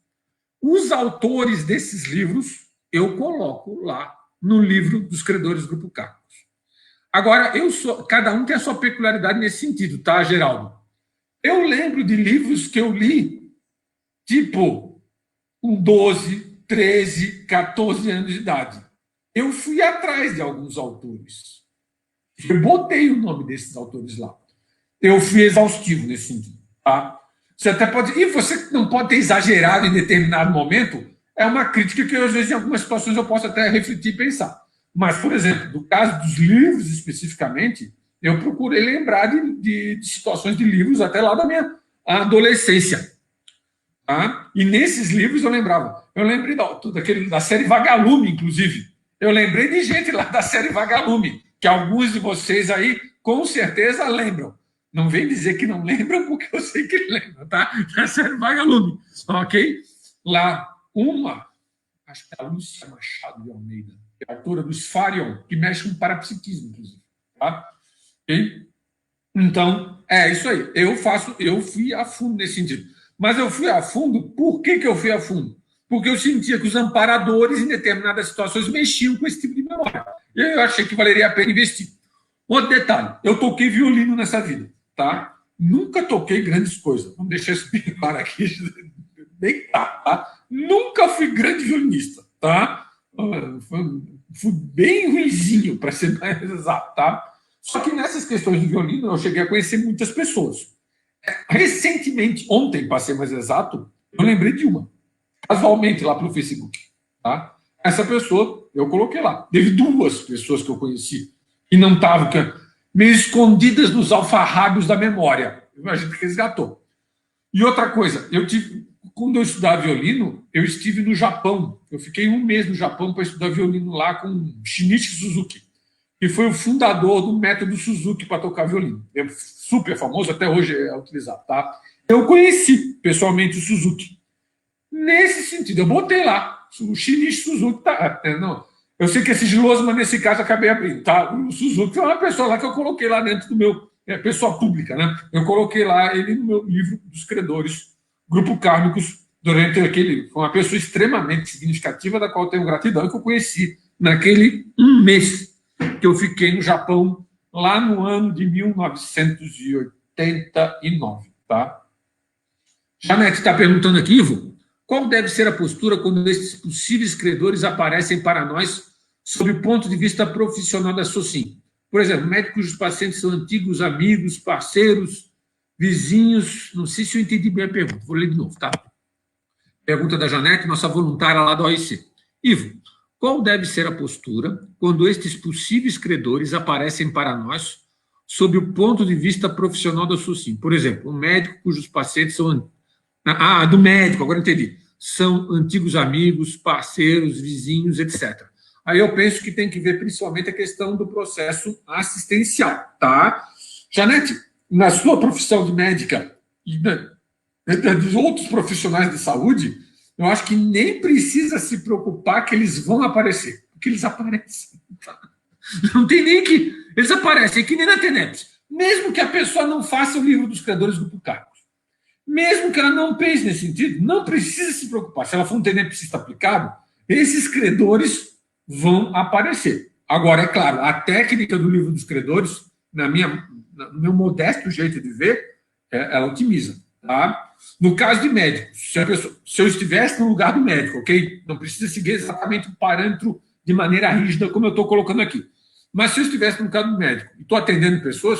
Os autores desses livros eu coloco lá no livro dos credores grupo kármicos. Agora, cada um tem a sua peculiaridade nesse sentido, tá, Geraldo? Eu lembro de livros que eu li, tipo, com 12, 13, 14 anos de idade. Eu fui atrás de alguns autores. Eu botei o nome desses autores lá. Eu fui exaustivo nesse sentido. Tá? Você até pode... E você não pode ter exagerado em determinado momento. É uma crítica que, às vezes, em algumas situações, eu posso até refletir e pensar. Mas, por exemplo, no caso dos livros, especificamente, eu procurei lembrar de situações de livros até lá da minha adolescência. Tá? E nesses livros eu lembrava. Eu lembrei da série Vagalume, inclusive. Eu lembrei de gente lá da série Vagalume, que alguns de vocês aí, com certeza, lembram. Não vem dizer que não lembram, porque eu sei que lembram, tá? Da série Vagalume, ok? Lá, acho que é a Lúcia Machado de Almeida, que é a autora do Sfarion, que mexe com parapsiquismo, inclusive. Tá? Okay? Então, é isso aí. Eu fui a fundo nesse sentido. Mas eu fui a fundo, por que eu fui a fundo? Porque eu sentia que os amparadores, em determinadas situações, mexiam com esse tipo de memória. E eu achei que valeria a pena investir. Outro detalhe, eu toquei violino nessa vida, tá? Nunca toquei grandes coisas. Vamos deixar isso bem claro aqui. Bem claro, tá? Nunca fui grande violinista, tá? Fui bem ruinzinho, para ser mais exato, tá? Só que nessas questões de violino, eu cheguei a conhecer muitas pessoas. Recentemente, ontem, para ser mais exato, eu lembrei de uma, casualmente, lá pelo Facebook. Tá? Essa pessoa, eu coloquei lá. Teve 2 pessoas que eu conheci que não estavam meio escondidas nos alfarrábios da memória. Imagina que resgatou. E outra coisa, quando eu estudava violino, eu estive no Japão. Eu fiquei 1 mês no Japão para estudar violino lá com Shinichi Suzuki, que foi o fundador do método Suzuki para tocar violino. É super famoso, até hoje é utilizado. Tá? Eu conheci pessoalmente o Suzuki. Nesse sentido, eu botei lá. O Shinichi Suzuki tá. Não, eu sei que é sigiloso, mas nesse caso acabei abrindo. Tá? O Suzuki foi uma pessoa lá que eu coloquei lá dentro do meu. Pessoa pública, né? Eu coloquei lá ele no meu livro dos credores, grupo kármicos, durante aquele. Foi uma pessoa extremamente significativa, da qual eu tenho gratidão, que eu conheci naquele 1 mês que eu fiquei no Japão, lá no ano de 1989. Tá? Janete está perguntando aqui, Ivo, qual deve ser a postura quando esses possíveis credores aparecem para nós sob o ponto de vista profissional da SOCIM? Por exemplo, médicos cujos pacientes são antigos amigos, parceiros, vizinhos. Não sei se eu entendi bem a pergunta. Vou ler de novo, tá? Pergunta da Janete, nossa voluntária lá da OIC. Ivo, qual deve ser a postura quando estes possíveis credores aparecem para nós sob o ponto de vista profissional da SOCIM? Por exemplo, um médico cujos pacientes são... do médico, agora entendi. São antigos amigos, parceiros, vizinhos, etc. aí eu penso que tem que ver principalmente a questão do processo assistencial, tá? Janete, na sua profissão de médica e de outros profissionais de saúde, eu acho que nem precisa se preocupar que eles vão aparecer, porque eles aparecem. Tá? Não tem nem que... Eles aparecem, que nem na TENEPS. Mesmo que a pessoa não faça o livro dos credores do Cargos, mesmo que ela não pense nesse sentido, não precisa se preocupar. Se ela for um tenepsista aplicado, esses credores vão aparecer. Agora, é claro, a técnica do livro dos credores, no meu modesto jeito de ver, ela otimiza. Tá? No caso de médicos, se eu estivesse no lugar do médico, ok? Não precisa seguir exatamente o parâmetro de maneira rígida, como eu estou colocando aqui. Mas se eu estivesse no caso do médico e estou atendendo pessoas,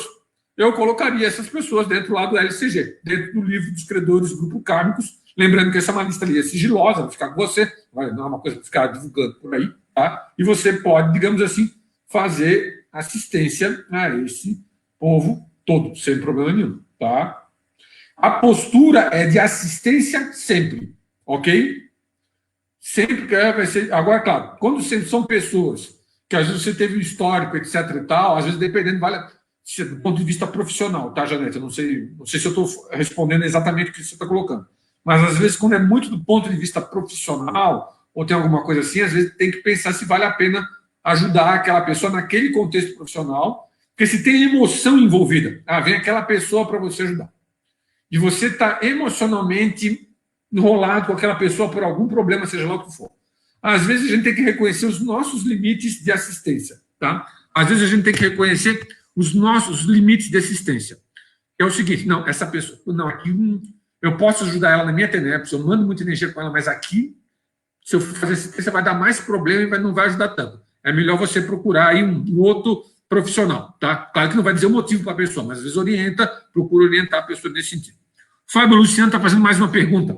eu colocaria essas pessoas dentro lá do LCG, dentro do livro dos credores grupo kármicos, lembrando que essa é uma lista ali é sigilosa, vai ficar com você, não é uma coisa para ficar divulgando por aí, tá? E você pode, digamos assim, fazer assistência a esse povo todo, sem problema nenhum, tá? A postura é de assistência sempre, ok? Sempre que vai ser... Agora, claro, quando são pessoas que às vezes você teve um histórico, etc e tal, às vezes dependendo, vale... do ponto de vista profissional, tá, Janete? Eu não sei se eu estou respondendo exatamente o que você está colocando. Mas, às vezes, quando é muito do ponto de vista profissional, ou tem alguma coisa assim, às vezes tem que pensar se vale a pena ajudar aquela pessoa naquele contexto profissional, porque se tem emoção envolvida, vem aquela pessoa para você ajudar. E você está emocionalmente enrolado com aquela pessoa por algum problema, seja lá o que for. Às vezes, a gente tem que reconhecer os nossos limites de assistência, tá? Às vezes, a gente tem que reconhecer os nossos limites de assistência. É o seguinte, não, essa pessoa, não, aqui eu posso ajudar ela na minha TENEPS, eu mando muita energia com ela, mas aqui, se eu fazer assistência, vai dar mais problema e não vai ajudar tanto. É melhor você procurar aí um outro profissional, tá? Claro que não vai dizer o motivo para a pessoa, mas às vezes orienta, procura orientar a pessoa nesse sentido. Fábio Luciano está fazendo mais uma pergunta.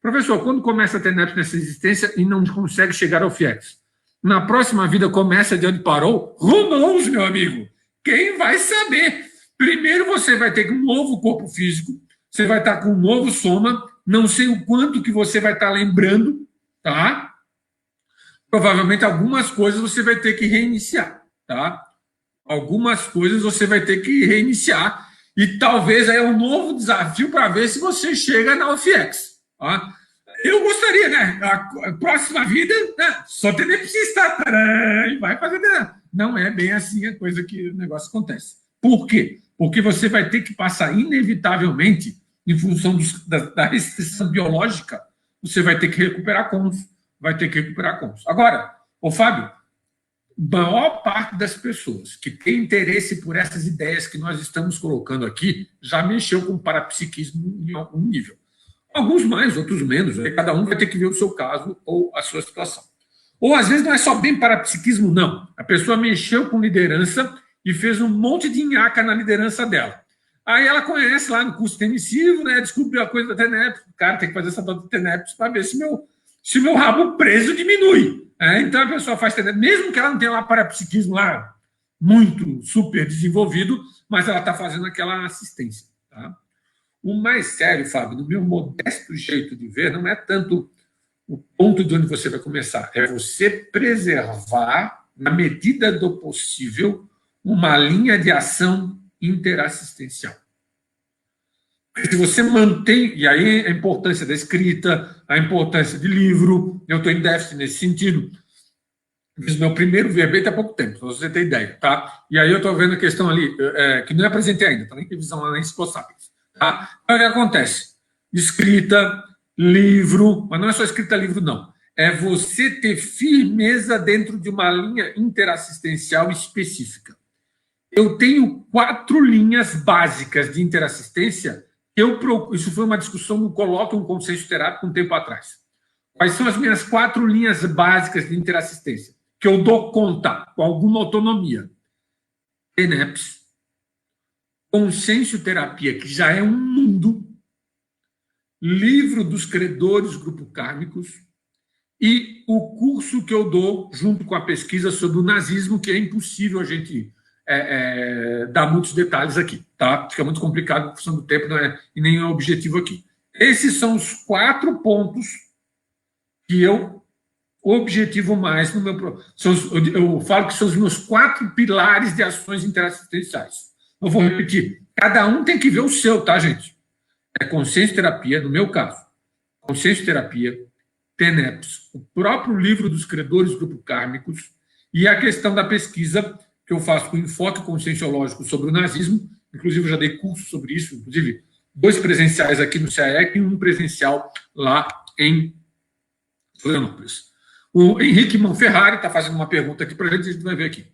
Professor, quando começa a TENEPS nessa existência e não consegue chegar ao FIEX? Na próxima vida começa de onde parou? Who knows, meu amigo? Quem vai saber? Primeiro você vai ter um novo corpo físico, você vai estar com um novo soma, não sei o quanto que você vai estar lembrando, tá? Provavelmente algumas coisas você vai ter que reiniciar, tá? Algumas coisas você vai ter que reiniciar e talvez aí é um novo desafio para ver se você chega na UFIEX, tá? Eu gostaria, né? A próxima vida, né? Só tenepsista, e vai fazer. Não é bem assim a coisa que o negócio acontece. Por quê? Porque você vai ter que passar, inevitavelmente, em função da restrição biológica, você vai ter que recuperar cons. Agora, ô Fábio, a maior parte das pessoas que tem interesse por essas ideias que nós estamos colocando aqui já mexeu com o parapsiquismo em algum nível. Alguns mais, outros menos. Cada um vai ter que ver o seu caso ou a sua situação. Ou, às vezes, não é só bem parapsiquismo, não. A pessoa mexeu com liderança e fez um monte de nhaca na liderança dela. Aí ela conhece lá no curso intermissivo, né, descobriu a coisa da TENEPS. O cara tem que fazer essa dose de TENEPS para ver se meu rabo preso diminui. Então, a pessoa faz TENEPS, mesmo que ela não tenha lá parapsiquismo lá muito super desenvolvido, mas ela está fazendo aquela assistência. Tá? O mais sério, Fábio, no meu modesto jeito de ver, não é tanto o ponto de onde você vai começar, é você preservar, na medida do possível, uma linha de ação interassistencial. Se você mantém, e aí a importância da escrita, a importância de livro, eu estou em déficit nesse sentido. Fiz meu primeiro verbete há pouco tempo, para você ter ideia, tá? E aí eu estou vendo a questão ali, que não apresentei ainda, está nem revisão lá na Expossáveis. Tá? Então, o que acontece? Escrita, livro, mas não é só escrita, livro, não. É você ter firmeza dentro de uma linha interassistencial específica. Eu tenho 4 linhas básicas de interassistência. Isso foi uma discussão no Colóquio, um consenso terápico um tempo atrás. Quais são as minhas 4 linhas básicas de interassistência? Que eu dou conta, com alguma autonomia. TENEPS, consciencioterapia, que já é um mundo, livro dos credores grupo kármicos e o curso que eu dou junto com a pesquisa sobre o nazismo, que é impossível a gente dar muitos detalhes aqui, tá? Fica muito complicado, por função do tempo, não é, e nem é o objetivo aqui. Esses são os 4 pontos que eu objetivo mais no meu... Eu falo que são os meus 4 pilares de ações interassistenciais. Eu vou repetir. Cada um tem que ver o seu, tá, gente? É consciência terapia, no meu caso. Consciência terapia, TENEPS, o próprio livro dos credores grupo kármicos e a questão da pesquisa que eu faço com enfoque conscienciológico sobre o nazismo. Inclusive, eu já dei curso sobre isso, inclusive 2 presenciais aqui no CAEC e 1 presencial lá em Florianópolis. O Henrique Manferrari está fazendo uma pergunta aqui para a gente vai ver aqui.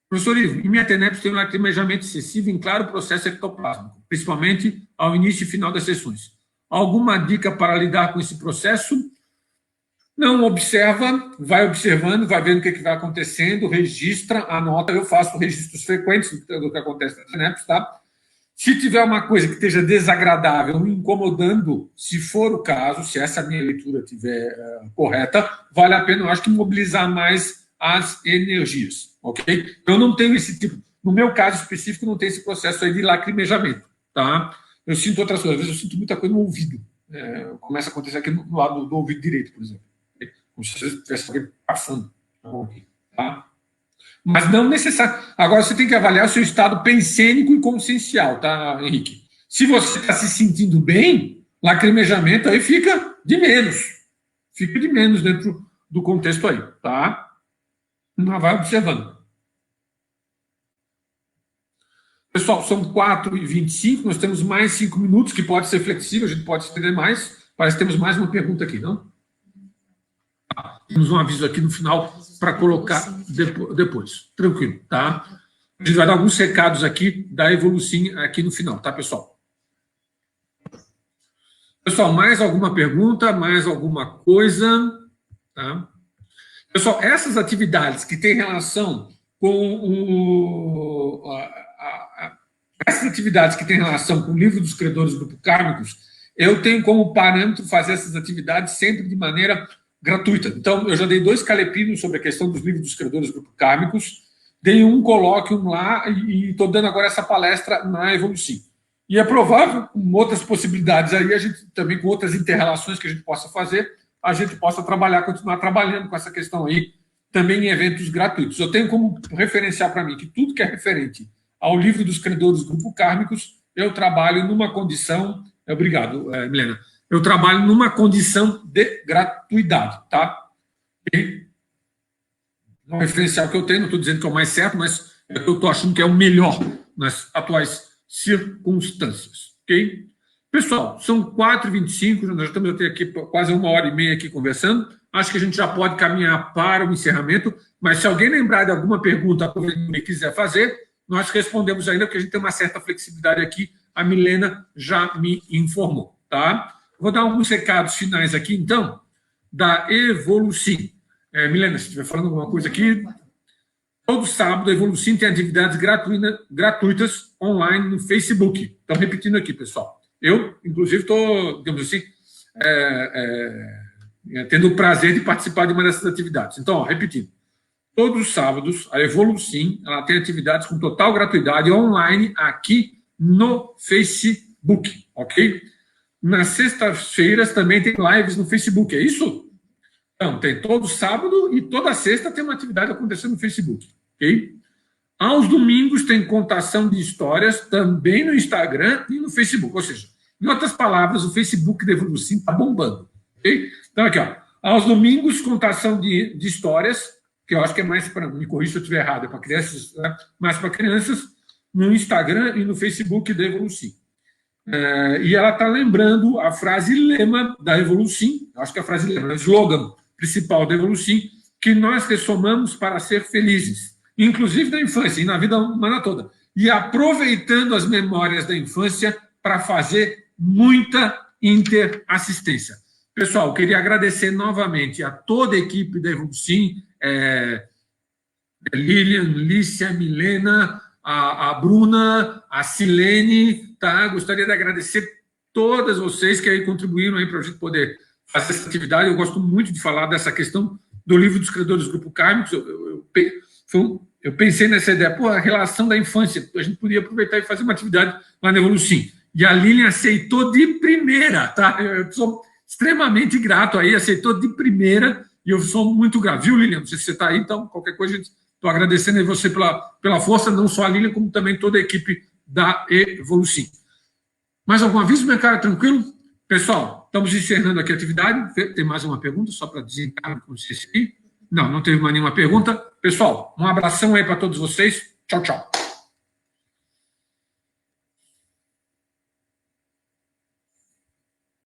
Professor Ivo, em minha TENEPS tem um lacrimejamento excessivo em claro processo ectoplásmico, principalmente ao início e final das sessões. Alguma dica para lidar com esse processo? Não, observa, vai observando, vai vendo o que vai acontecendo, registra, anota. Eu faço registros frequentes do que acontece na TENEPS, tá? Se tiver uma coisa que esteja desagradável, me incomodando, se for o caso, se essa minha leitura estiver correta, vale a pena, eu acho que mobilizar mais as energias, ok? Eu não tenho esse tipo, no meu caso específico, não tem esse processo aí de lacrimejamento, tá? Eu sinto outras coisas, às vezes eu sinto muita coisa no ouvido, começa a acontecer aqui no lado do ouvido direito, por exemplo, como se tivesse alguém passando, tá? Mas não necessário. Agora você tem que avaliar o seu estado pensênico e consciencial, tá, Henrique? Se você está se sentindo bem, lacrimejamento aí fica de menos. Fica de menos dentro do contexto aí, tá? Mas vai observando. Pessoal, são 4h25, nós temos mais 5 minutos, que pode ser flexível, a gente pode estender mais. Parece que temos mais uma pergunta aqui, não? Temos um aviso aqui no final para colocar depois. Tranquilo, tá? A gente vai dar alguns recados aqui da Evolucim aqui no final, tá, pessoal? Pessoal, mais alguma pergunta? Mais alguma coisa? Tá? Pessoal, essas atividades que têm relação com essas atividades que têm relação com o livro dos credores grupo kármicos, eu tenho como parâmetro fazer essas atividades sempre de maneira gratuita. Então, eu já dei 2 calepinos sobre a questão dos livros dos credores grupo kármicos, dei um colóquio lá e estou dando agora essa palestra na Evolucim. E é provável, com outras possibilidades aí, a gente também com outras interrelações que a gente possa fazer, a gente possa continuar trabalhando com essa questão aí, também em eventos gratuitos. Eu tenho como referenciar para mim que tudo que é referente ao livro dos credores grupo kármicos, eu trabalho numa condição... Obrigado, Milena. Eu trabalho numa condição de gratuidade, tá? E o referencial que eu tenho, não estou dizendo que é o mais certo, mas é o que eu estou achando que é o melhor nas atuais circunstâncias, ok? Pessoal, são 4h25, nós já estamos aqui quase 1h30 aqui conversando, acho que a gente já pode caminhar para o encerramento, mas se alguém lembrar de alguma pergunta que quiser fazer, nós respondemos ainda, porque a gente tem uma certa flexibilidade aqui, a Milena já me informou, tá? Vou dar alguns recados finais aqui, então, da Evolucim. Milena, se estiver falando alguma coisa aqui, todo sábado a Evolucim tem atividades gratuitas online no Facebook. Então, repetindo aqui, pessoal. Eu, inclusive, estou, digamos assim, tendo o prazer de participar de uma dessas atividades. Então, repetindo. Todos os sábados, a Evolucim ela tem atividades com total gratuidade online aqui no Facebook, ok? Nas sextas-feiras também tem lives no Facebook, é isso? Então, tem todo sábado e toda sexta tem uma atividade acontecendo no Facebook, ok? Aos domingos tem contação de histórias também no Instagram e no Facebook, ou seja, em outras palavras, o Facebook da Evolucim está bombando, ok? Então, aqui, ó, aos domingos, contação de histórias, que eu acho que é mais para, me corrija se eu estiver errado, é para crianças, né? Mais para crianças, no Instagram e no Facebook da Evolucim. E ela está lembrando a frase lema da Evolucim, acho que é a frase lema, o slogan principal da Evolucim, que nós ressomamos para ser felizes, inclusive na infância e na vida humana toda, e aproveitando as memórias da infância para fazer muita interassistência. Pessoal, queria agradecer novamente a toda a equipe da Evolucim, Lilian, Lícia, Milena, a Bruna, a Silene, tá? Gostaria de agradecer todas vocês que aí contribuíram aí para a gente poder fazer essa atividade. Eu gosto muito de falar dessa questão do livro dos credores grupo kármicos. Eu pensei nessa ideia, a relação da infância, a gente podia aproveitar e fazer uma atividade lá na Evolucim. E a Lilian aceitou de primeira, tá? Eu sou extremamente grato aí, aceitou de primeira e eu sou muito grato, viu, Lilian? Não sei se você está aí, então, qualquer coisa, estou agradecendo aí você pela força, não só a Lilian, como também toda a equipe da Evolucim. Mais algum aviso, minha cara? Tranquilo? Pessoal, estamos encerrando aqui a atividade. Tem mais uma pergunta, só para desencarnar com vocês aqui? Não, não teve mais nenhuma pergunta. Pessoal, um abração aí para todos vocês. Tchau, tchau.